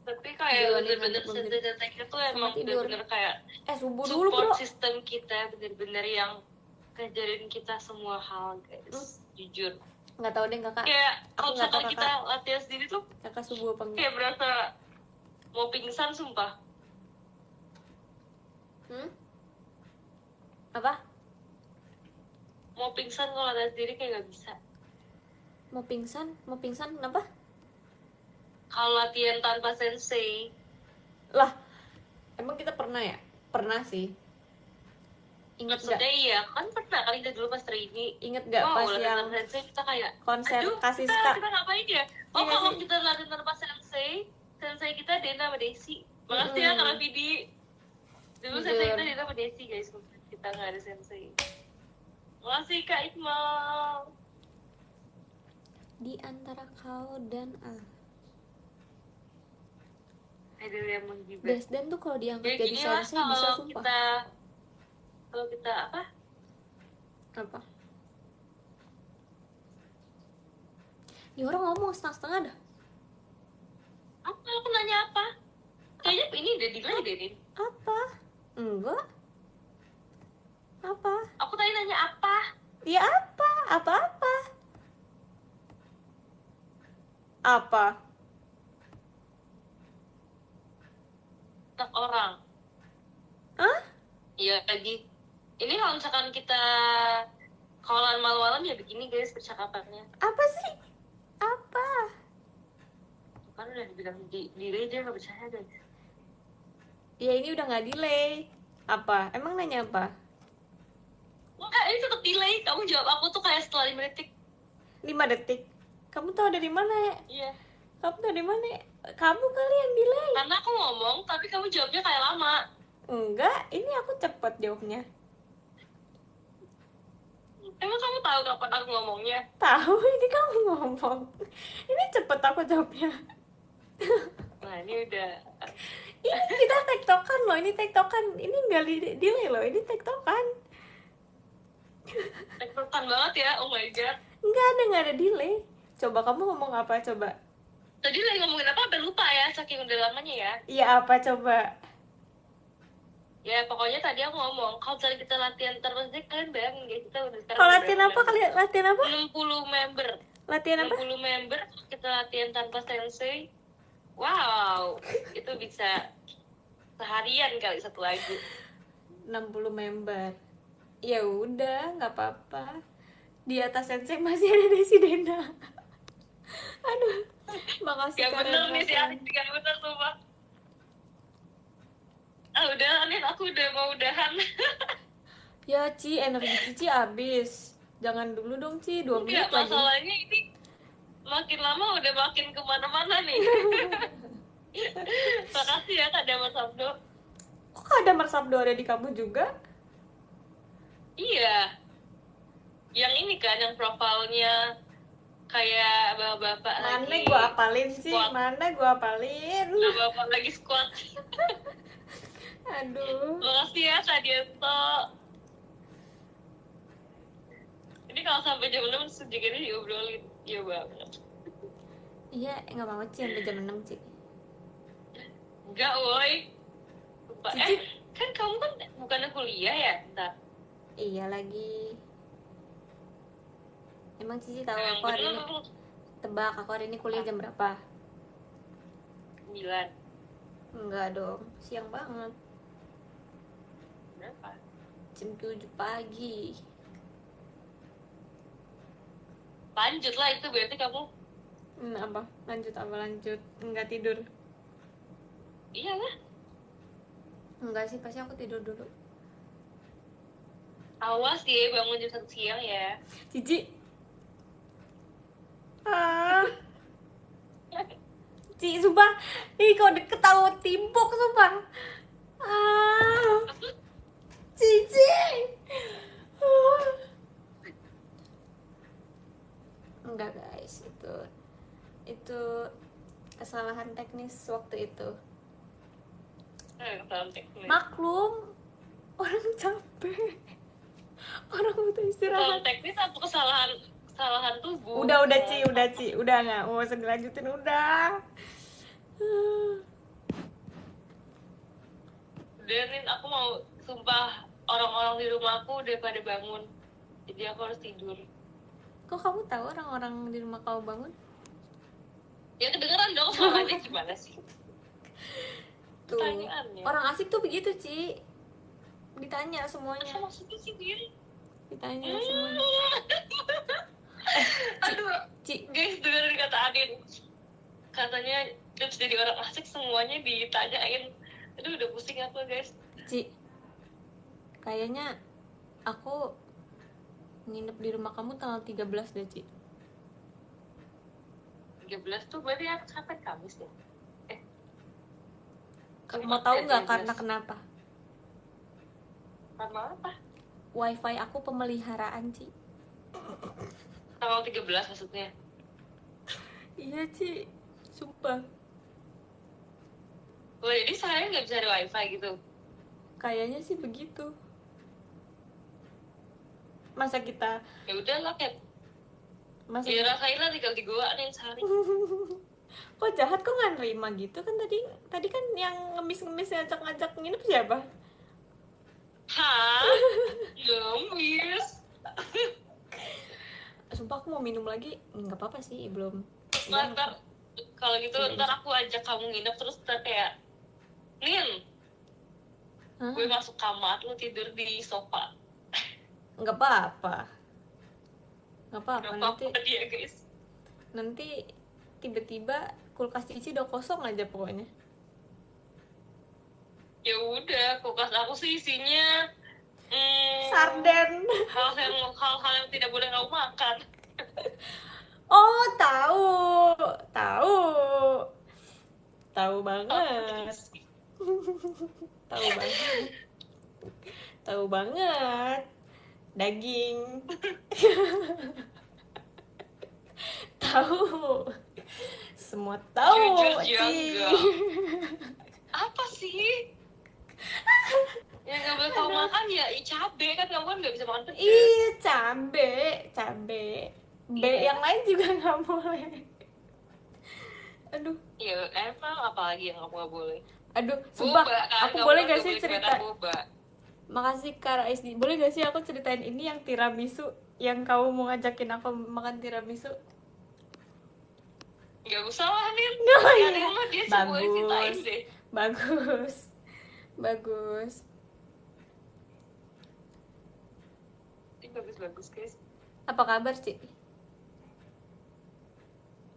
Tapi kayak bener-bener sensei-sensei tuh emang bener-bener kayak subuh support dulu, bro. Sistem kita bener-bener yang ngajarin kita semua hal guys. Jujur nggak tahu deh kakak, kayak kalau misalkan kita latihan sendiri tuh kakak subuh apa enggak, kayak berasa Mau pingsan sumpah. Apa? Mau pingsan kalau latihan sendiri kayak gak bisa. Mau pingsan kenapa? Kalau latihan tanpa sensei. Lah, emang kita pernah ya? Pernah sih. Ingat gak? Maksudnya iya, kan pernah kali kita dulu pas training. Ingat gak Wow, pas latihan yang tanpa sensei kita kayak konser aduh, kasih kita ngapain ya? Oh, Iya kalau sih. kita latihan tanpa sensei kita Dena sama Desi. Makasih ya Kak Vidi. Dulu sensei kita Dena sama Desi guys, kita nggak ada sensei. Makasih Kak Iqmal. Di antara kau dan Ada yang menggibah. Desden tuh kalau diangkat jadi sensei bisa sumpah. Kalau kita apa? Ini orang ngomong setengah-setengah dah. Apa? Aku nanya apa? Kayaknya ini udah delay deh, Din. Apa? Enggak. Apa? Aku tadi nanya apa? Ya apa? Apa-apa? Apa? Tak orang. Hah? Iya lagi. Ini kalau misalkan kita kawalan malam-malam ya begini guys percakapannya. Apa sih? Apa? Kan udah dibilang delay dia nggak percaya guys. Ya ini udah nggak delay. Apa? Emang nanya apa? Enggak, ini tetap delay. Kamu jawab aku tuh kayak setelah 5 detik. 5 detik? Kamu tahu dari mana ya? Iya. Kamu tahu dari mana ya? Kamu kali yang delay. Karena aku ngomong, tapi kamu jawabnya kayak lama. Enggak, ini aku cepet jawabnya. Emang kamu tahu kapan aku ngomongnya? Tahu, ini kamu ngomong. Ini cepet aku jawabnya. Nah, ini udah. Ini kita tektokan loh, ini tektokan. Ini nggak delay loh, ini tektokan. Tektokan banget ya, oh my god. Nggak ada delay. Coba kamu ngomong apa coba? Tadi lagi ngomongin apa, sampai lupa ya, saking udah lamanya ya. Iya apa coba? Ya pokoknya tadi aku ngomong, kalau misalnya kita latihan terus deh, kalian bayangin guys, kita udah sekarang Kalau latihan apa? Kalian latihan apa? 60 member. Latihan apa? 60 member, kita latihan tanpa sensei. Wow, itu bisa seharian kali satu lagu. 60 member. Ya udah, nggak apa-apa. Di atas sensei masih ada Desi Dena. Aduh, makasih. Gak bener nih si Anis, gak bener sumpah. Udah Anis, aku udah mau udahan. Ya Ci, energi Cici habis. Jangan dulu dong Ci, 2 menit lagi. Masalahnya ini makin lama udah makin kemana-mana nih. Makasih ya Kak Damar Sabdo. Kok Kak Damar Sabdo ada di kamu juga? Iya. Yang ini kan, yang profilnya kayak bapak-bapak lagi. Mana gua apalin sih? Squat. Mana gua apalin? Bapak lagi squat. Aduh. Makasih ya Kak Dianto. Ini kalau sampai jam 6 sejak ini diobrolin. Iya banget. Iya, nggak apa-apa Ci, sampai jam 6 Ci. Enggak woy. Lupa. Cici. Kan kamu kan bukannya kuliah ya? Ntar. Iya lagi. Emang Cici tahu aku hari ini? Tebak, aku hari ini kuliah jam berapa? 9. Enggak dong, siang banget. Berapa? Jam 7 pagi. Lanjut lah, itu berarti kamu. Apa? Lanjut? Enggak tidur. Iya lah. Enggak sih, pasti aku tidur dulu. Awas ya, bangun jam 1 siang ya. Cici. Ci, sumpah. Ih, kau deket tahu timpuk, sumpah. Cici. Enggak guys, itu kesalahan teknis waktu itu. Maklum, orang capek, orang butuh istirahat. Kesalahan teknis atau kesalahan tubuh? Udah Ci, udah nggak mau usah dilanjutin, udah. Udah nih, aku mau sumpah orang-orang di rumahku udah pada bangun, jadi aku harus tidur. Kok kamu tahu orang-orang di rumah kamu bangun? Ya kedengeran dong suaranya gimana sih? gitu. Pertanyaannya. Orang asik tuh begitu, Ci. Ditanya semuanya. Apa maksudnya sih dia? Ditanya semuanya. Aduh, Ci, guys, dengerin kata Adin. Katanya tips jadi orang asik semuanya ditanyain. Aduh, udah pusing aku, guys. Ci. Kayaknya aku nginep di rumah kamu tanggal 13 deh, Ci. 13 tuh berarti aku sampai Kamis ya? Kamu mau tahu nggak karena kenapa? Karena apa? Wifi aku pemeliharaan, Ci. Tanggal 13 maksudnya? Iya, Ci. Sumpah. Wah, jadi sehari nggak bisa ada wifi gitu? Kayaknya sih begitu. Masa kita Ya udah lah, Kat. masa Ya rasain lah tinggal di gua nih sehari. kok jahat, kok nggak nerima gitu kan? Tadi kan yang ngemis-ngemis ngajak-ngajak nginep siapa? Hah? Ngemis? Sumpah aku mau minum lagi. Nggak apa-apa sih, belum. Ntar, kalau gitu ntar aku ajak kamu nginep terus ntar kayak Nin, Hah? gue masuk kamar, lu tidur di sofa. Nggak apa-apa. Nggak apa-apa. Gak Nanti apa-apa dia, guys. nanti tiba-tiba kulkas Cici udah kosong aja pokoknya. Ya udah, kulkas aku sih isinya Sarden. hal-hal yang tidak boleh kamu makan. Oh, tahu banget, tahu banget, daging, tahu, semua tahu, Jujur Ci. enggak. Apa sih? Yang gak boleh kamu makan ya cabe, kan kamu kan gak bisa makan pedas. Iya, cabe. B Iya. yang lain juga nggak boleh. Aduh, Ya emang apalagi yang kamu gak boleh? sumpah, Boba, kan? aku Kamu boleh kan gak gak sih boleh cerita? kelihatan boba. Makasih Kak Raisdi. Boleh gak sih aku ceritain ini yang tiramisu, yang kamu mau ngajakin aku makan tiramisu? Gak usah lah, Nin. Oh, Ya, iya. Nin mah dia semua ceritain Bagus. deh. Bagus. Ini bagus-bagus, guys. Apa kabar, Ci?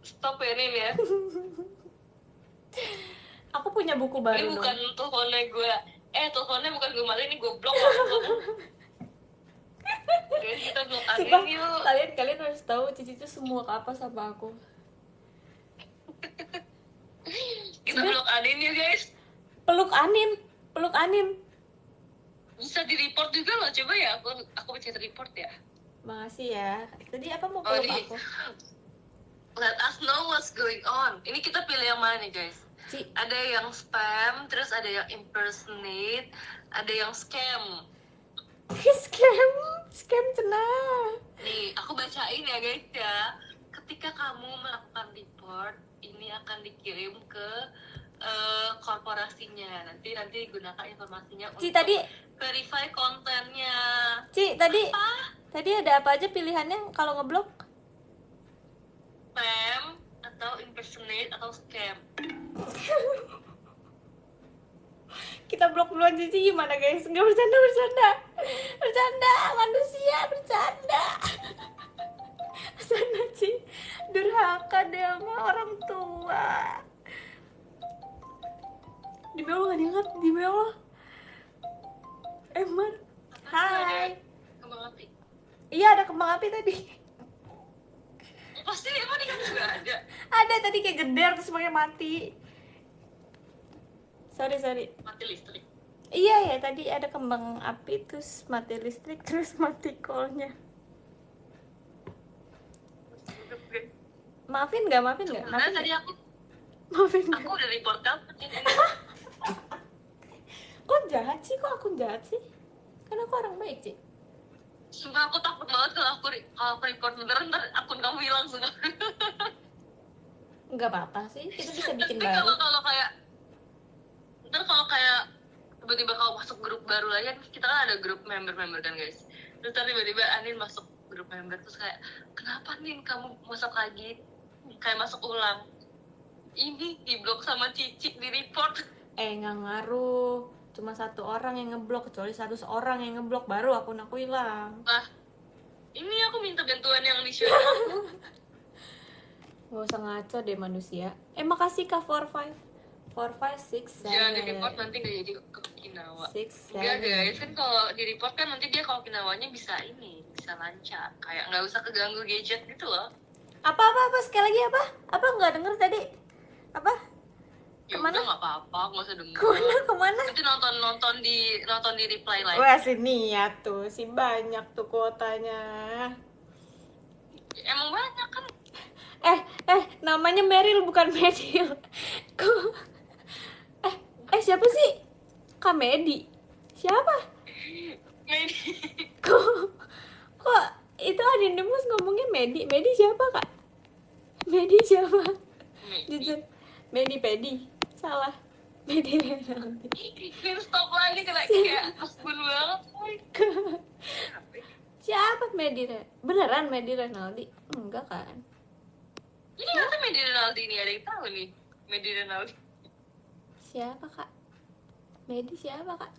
Stop ya, Nin ya. Aku punya buku baru Ini dong. bukan teleponnya gue. Teleponnya bukan gue matiin, ini gue blok langsung. Guys, kita blok Sumpah, Anin yuk. kalian harus tahu Cici itu semua apa sama aku. Kita blok Anin ya, guys. Peluk Anin. Bisa di-report juga loh, coba ya. Aku pencet report ya. Makasih ya. Tadi apa mau Oh, peluk ini. aku? Let us know what's going on. Ini kita pilih yang mana nih, guys? Ci, Ada yang spam, terus ada yang impersonate, ada yang scam. scam cenah. Nih, aku bacain ya, guys ya. Ketika kamu melakukan report, ini akan dikirim ke korporasinya. Nanti gunakan informasinya Ci, untuk tadi verify kontennya. Ci, tadi ada apa aja pilihannya kalau ngeblok? Spam atau impersonate atau scam. Kita blok duluan Cici gimana guys? Nggak bercanda manusia bercanda Ci, durhaka deh sama orang tua. Demi Allah nggak diingat, demi Allah. Emang hai. Kembang api. Iya, ada kembang api tadi. Pasti emang di kampus juga ada. Ada tadi kayak geder terus pakai mati. Sorry. Mati listrik. Iya ya, tadi ada kembang api terus mati listrik terus mati call-nya. Maafin nggak? Sebenarnya tadi aku Maafin nggak? udah report kamu. Kok jahat sih? Kok aku jahat sih? Kan aku orang baik, Ci. Sumpah aku takut banget kalau aku report beneran ntar akun kamu hilang semua. Nggak apa-apa sih, kita bisa bikin Tapi baru. kalau kayak tiba-tiba kamu masuk grup baru lagi kan, kita kan ada grup member kan, guys. Terus ntar tiba-tiba Anin masuk grup member, terus kayak kenapa Nin kamu masuk lagi, kayak masuk ulang. Ini diblok sama Cici, di report. nggak ngaruh, cuma satu orang yang ngeblok, kecuali 100 orang yang ngeblok baru akun aku hilang. Lah, ini aku minta bantuan yang di show aku. Gak usah ngaco deh manusia. Makasih kak 45 Jangan di report nanti nggak jadi ke Okinawa. 6 Enggak 7 guys, kan kalau di report kan nanti dia ke Okinawanya bisa lancar, kayak nggak usah keganggu gadget gitu loh. apa sekali lagi apa nggak denger tadi apa Ya Kemana? udah nggak apa-apa, nggak usah denger. kemana Nanti nonton di reply live. wah sini ya tuh si banyak tuh kuotanya. Emang banyak kan? Namanya Meryl bukan Medil. Kok siapa sih Kak Medi? Siapa? Kok itu Adindemus ngomongnya Medi siapa kak? Medi siapa? Jujur Medi Pedi salah. Medi Renaldi. Ini stop lagi kena kayak asbun banget. Siapa Medi beneran Medi Renaldi? Enggak kan? Ini kata Medi Renaldi ini, ada yang tahu nih Medi Renaldi. Siapa kak? Medi siapa kak?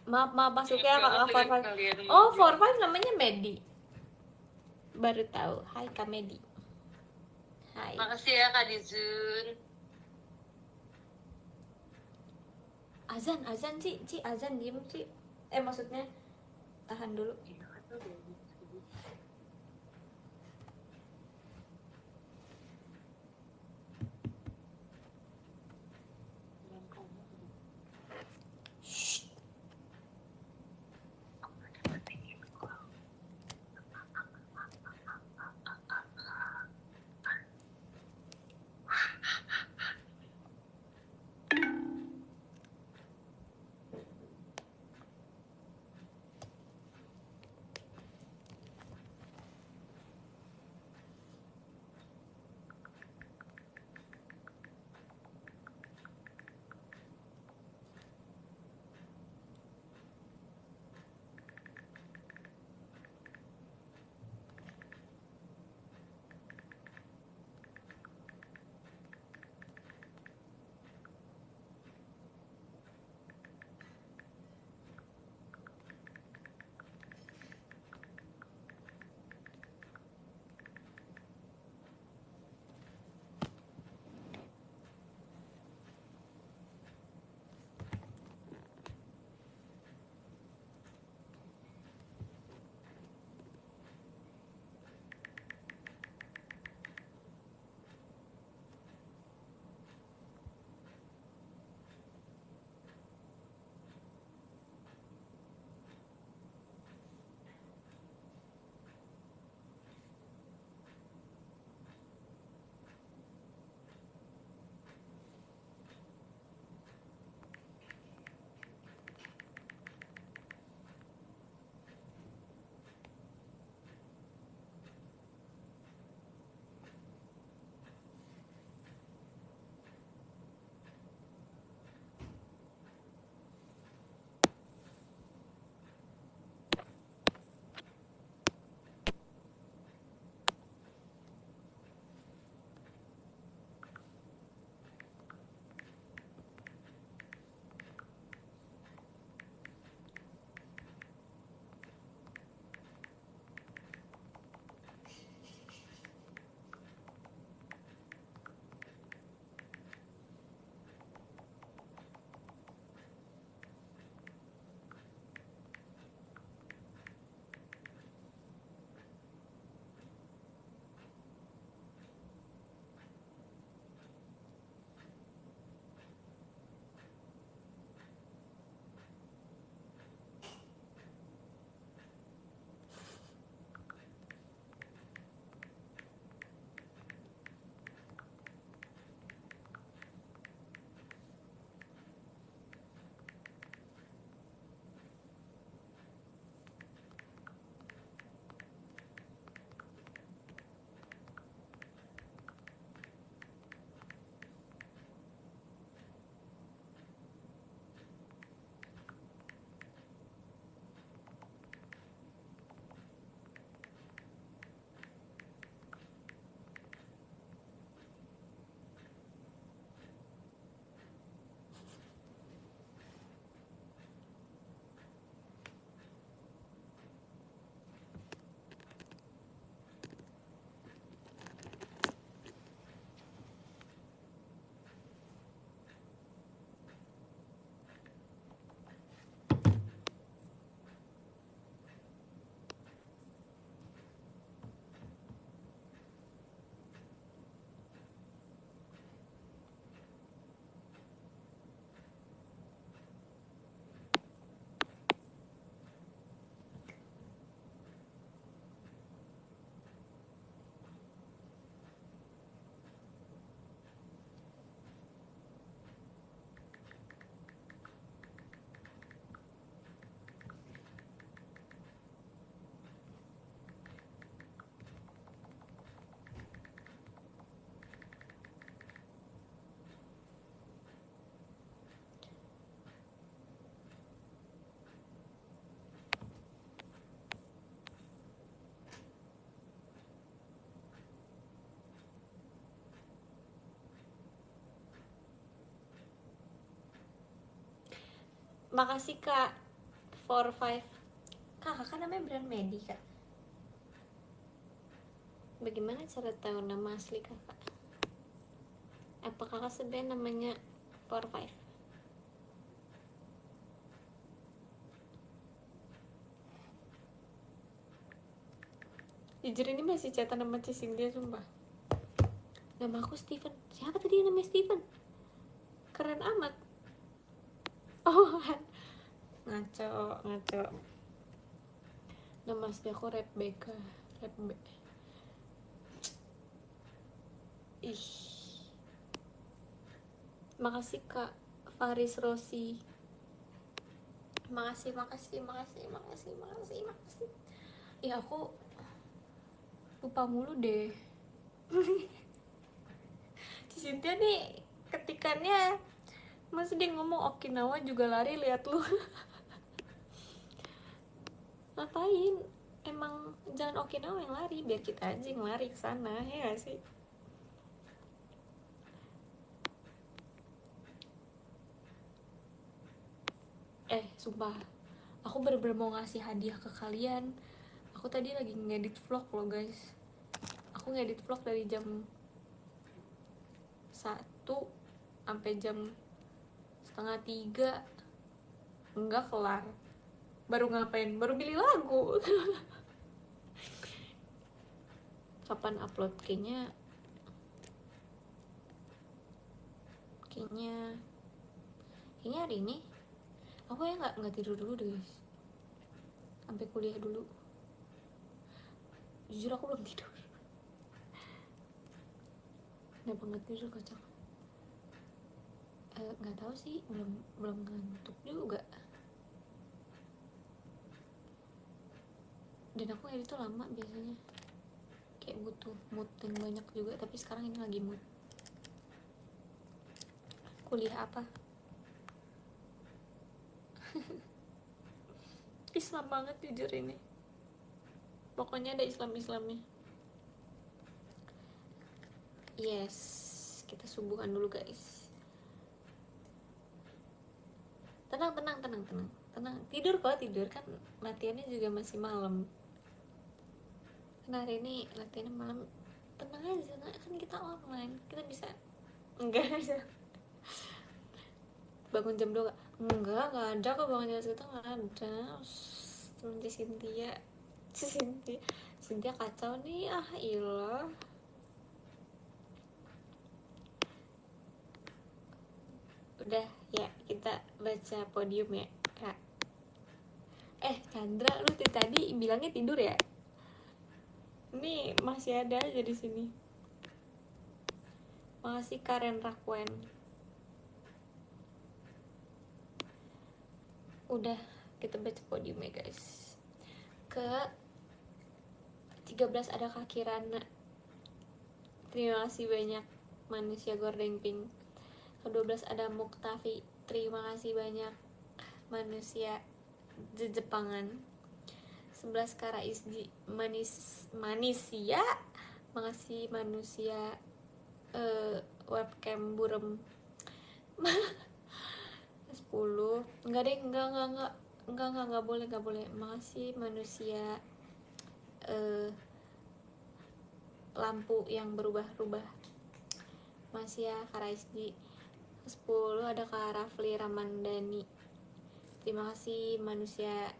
Maaf masuk ya kak 45. Oh 45 namanya Medi. Baru tahu. Hai kak Medi. Hai. Makasih ya Kak Dizun. Azan Ci azan diem Ci. Maksudnya tahan dulu. Makasih Kak 45. Kak, kakak namanya Brand Medi Kak. Bagaimana cara tahu nama asli kakak? Apa kakak sebenarnya namanya 45? Jujur ini masih catatan nama cicing dia sumpah. Nama aku Steven. Siapa tadi yang namanya Steven? Keren amat. Oh kan. Ngaco. Nama asli aku Rebecca. Ih. Makasih Kak Faris Rosi. Makasih. Ya aku lupa mulu deh. Cynthia nih ketikannya masih dia ngomong Okinawa juga lari, lihat lu. Ngapain? Emang jangan Okinawa yang lari, biar kita aja yang lari ke sana, ya gak sih? Sumpah, aku bener-bener mau ngasih hadiah ke kalian. Aku tadi lagi ngedit vlog loh guys. Aku ngedit vlog dari jam 1 sampai jam setengah 3. Enggak kelar. Baru ngapain? Baru pilih lagu. Kapan upload? Kayaknya hari ini. Aku ya nggak tidur dulu deh guys, sampai kuliah dulu. Jujur aku belum tidur. Kenapa nggak tidur, kocak? Nggak tahu sih, belum ngantuk juga. Dan aku edit tuh lama biasanya, kayak butuh mood yang banyak juga. Tapi sekarang ini lagi mood. Kuliah apa? Islam banget jujur ini. Pokoknya ada Islamnya. Yes, kita subuhan dulu guys. Tenang. Tidur kan latihannya juga masih malam. Karena hari ini latihannya malam. Tenang aja, kan kita online, kita bisa. Enggak bisa bangun jam 2. Enggak ada kok bangun jam segitu, enggak ada. Temen Cynthia kacau nih, ilah. Udah ya, kita baca podium ya Kak. Chandra, lu tadi bilangnya tidur ya? Ini masih ada aja di sini. Makasih Karen Rakwen. Udah, kita baca podium ya guys. Ke 13 ada Kak Kirana. Terima kasih banyak, manusia gordeng pink. Ke 12 ada Muktafi. Terima kasih banyak, manusia Jepangan. 11 Kara Isji. Manisia. Makasih manusia webcam burem. 10. Enggak boleh. Makasih manusia lampu yang berubah-ubah. Masih ya Kak Raisdi. 10 ada Kak Rafli Ramandani. Terima kasih manusia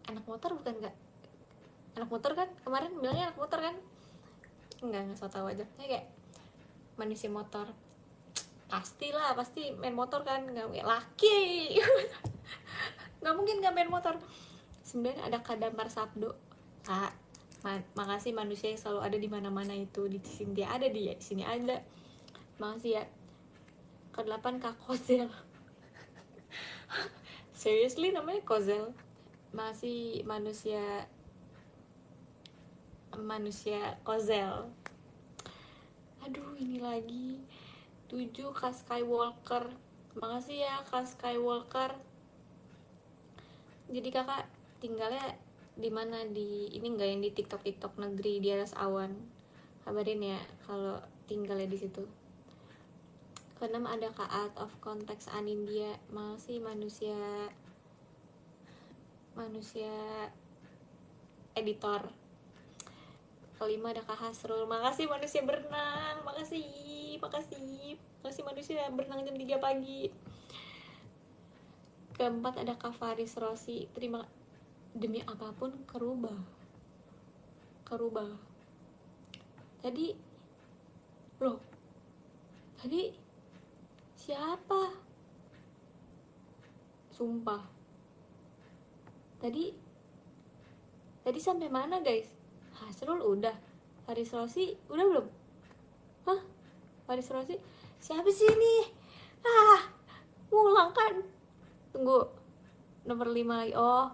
anak motor, bukan Kak? Anak motor kan? Kemarin bilangnya anak motor kan? Enggak so tau aja. Kayak manusia motor. Pasti main motor kan, nggak laki. Nggak mungkin nggak main motor. 9 ada Kadamar Sabdo. Kak, makasih manusia yang selalu ada di mana-mana itu. Di sini dia ada, di sini ada. Makasih ya. Ke-8 Kak Kozel. Seriously namanya Kozel. Masih manusia Kozel. Aduh, ini lagi 7 Kak Skywalker. Makasih ya Kak Skywalker. Jadi kakak tinggalnya di mana? Di ini enggak yang di TikTok negeri di atas awan? Kabarin ya kalau tinggalnya di situ. Keenam ada Kak out of context Anindya. Makasih manusia editor. Kelima ada Kak Hasrul. Makasih manusia berenang. Makasih manusia berenang jam 3 pagi. Keempat ada Kak Faris Rosi. Terima demi apapun kerubah. Tadi siapa? Sumpah. Tadi sampai mana guys? Hasrul udah. Faris Rosi udah belum? Hah? Faris Rosi? Siapa sih ini? Ngulang kan? Tunggu. Nomor 5 lagi. Oh,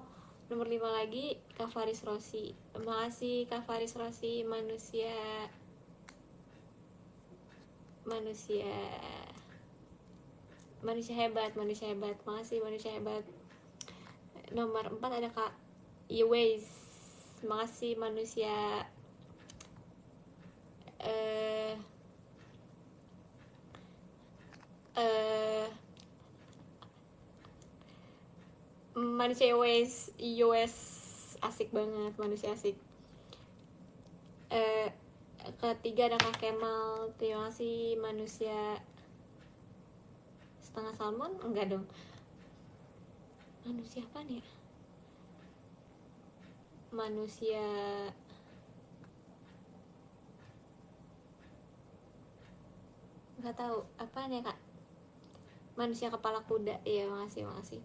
nomor 5 lagi Kak Faris Rosi. Makasih Kak Faris Rosi, manusia hebat. Makasih manusia hebat. Nomor 4 ada Kak Iwais. Makasih manusia manusia US asik banget, manusia asik. Ketiga ada Kak Kemal. Terima kasih manusia setengah salmon. Enggak dong, manusia apa nih? Manusia nggak tahu apa nih Kak. Manusia kepala kuda. Iya, makasih.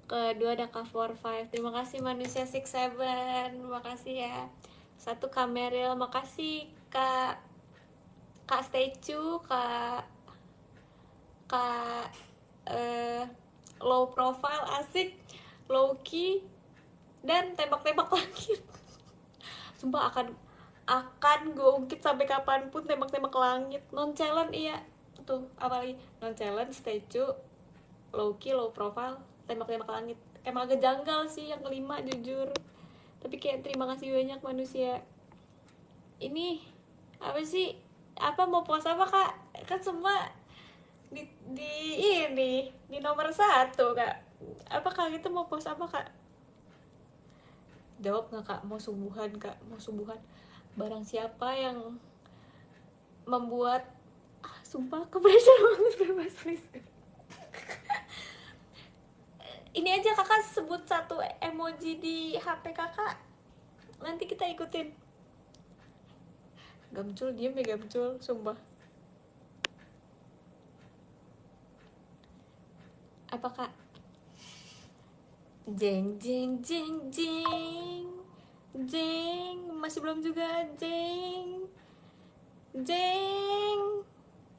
Kedua ada Kak 45. Terima kasih manusia 67. Makasih ya. Satu Kak Meril. Makasih Kak Statue, Kak low profile asik, low key, dan tembak-tembak langit. Sumpah akan gue ungkit sampai kapanpun tembak-tembak langit. Nonchalant iya tuh, apalagi nonchalant, statue, low key, low profile, tembak-tembak langit. Emang agak janggal sih yang kelima jujur, tapi kayak terima kasih banyak manusia. Ini apa sih, apa mau post apa Kak? Kan semua di nomor 1 Kak. Apa Kak itu mau post apa Kak? Jawab nggak Kak? Mau subuhan Kak? Mau subuhan. Barang siapa yang membuat sumpah kepressure banget berbahasa Inggris. Ini aja Kakak sebut satu emoji di HP Kakak, nanti kita ikutin. Gamcul, diem ya Gamcul, sumpah. Apa Kak? Jeng masih belum juga. Jeng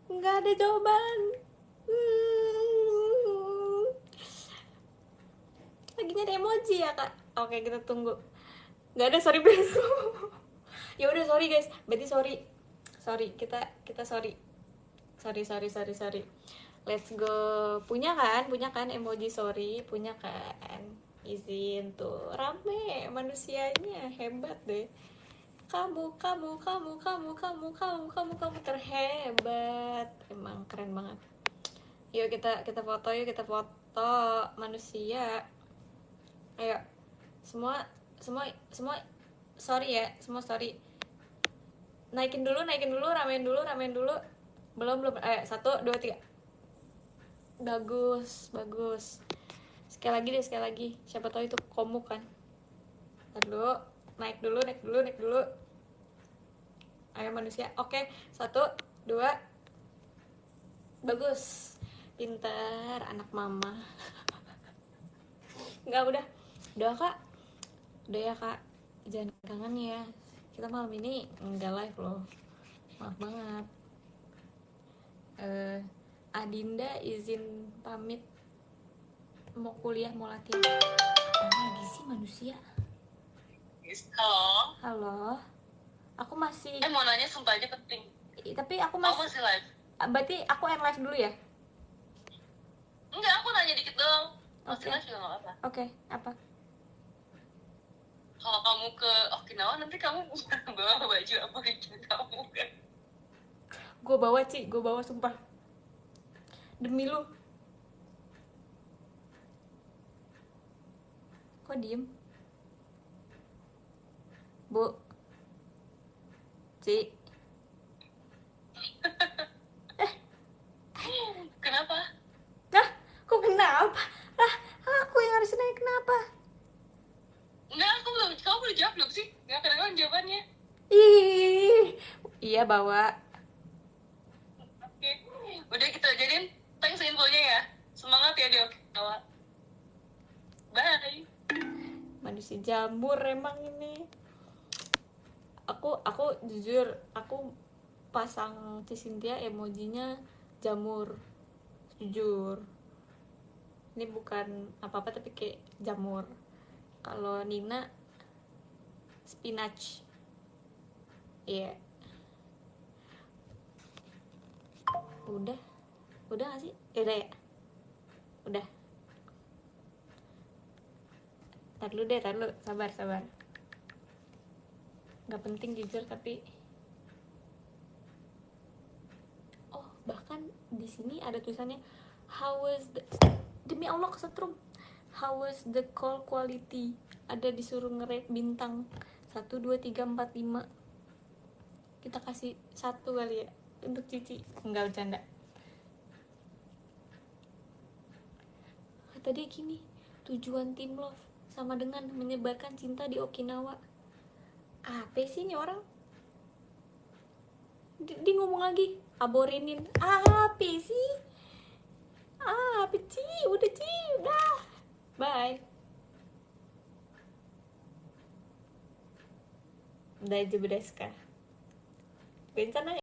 nggak ada jawaban. Lagi nyari emoji ya Kak? Oke, kita tunggu. Nggak ada, sorry please. Ya udah, sorry guys, berarti sorry kita sorry. Let's go. Punya kan emoji sorry? Punya kan? Izin tuh, rame manusianya, hebat deh. Kamu terhebat, emang keren banget. Yuk kita foto manusia. Ayo semua sorry ya, semua sorry. Naikin dulu, ramein dulu. Belum. Ayo 1, 2, 3. Bagus. Sekali lagi. Siapa tahu itu komuk kan. Ntar naik dulu. Ayo manusia. Oke, 1, 2. Bagus. Pintar anak mama. Enggak, udah Kak. Udah ya Kak. Jangan kangen ya. Kita malam ini enggak live loh. Maaf banget. Adinda izin pamit, mau kuliah, mau latihan. Apa lagi sih manusia? Halo. Aku masih. Mau nanya, sumpah aja penting. Tapi aku masih. Kamu masih live? Berarti aku end live dulu ya? Enggak, aku nanya dikit doang. Masih Oke. live juga nggak apa. Oke, apa? Kalau kamu ke Okinawa nanti kamu bawa baju apa bikin kamu kan? Gue bawa Ci, gue bawa sumpah. Demi lu. Kok diem? Bu. Ci. Kenapa? Nah, kok kenapa? Aku yang harus nanya kenapa? Enggak, kamu udah jawab belum sih? Nggak kedengeran jawabannya. Ih, iya bawa. Oke, udah kita jadiin. Thanks infonya ya. Semangat ya di Okinawa. Bye. Manusia jamur emang ini. Aku jujur, aku pasang Cynthia emojinya jamur. Jujur. Ini bukan apa-apa tapi kayak jamur. Kalau Nina spinach. Iya. Udah gak sih? Udah ya? Udah. Tar dulu, sabar. Gak penting jujur tapi bahkan di sini ada tulisannya how was the, demi Allah kesetrum, how was the call quality, ada disuruh nge-rate bintang 1, 2, 3, 4, 5. Kita kasih 1 kali ya untuk Cici, enggak bercanda. Tadi gini, tujuan Team Love sama dengan menyebarkan cinta di Okinawa. Apa sih ini orang? Dia ngomong lagi, aborinin. Apa sih? Apa sih? Udah. Bye. Daijoubu desu ka? Bencana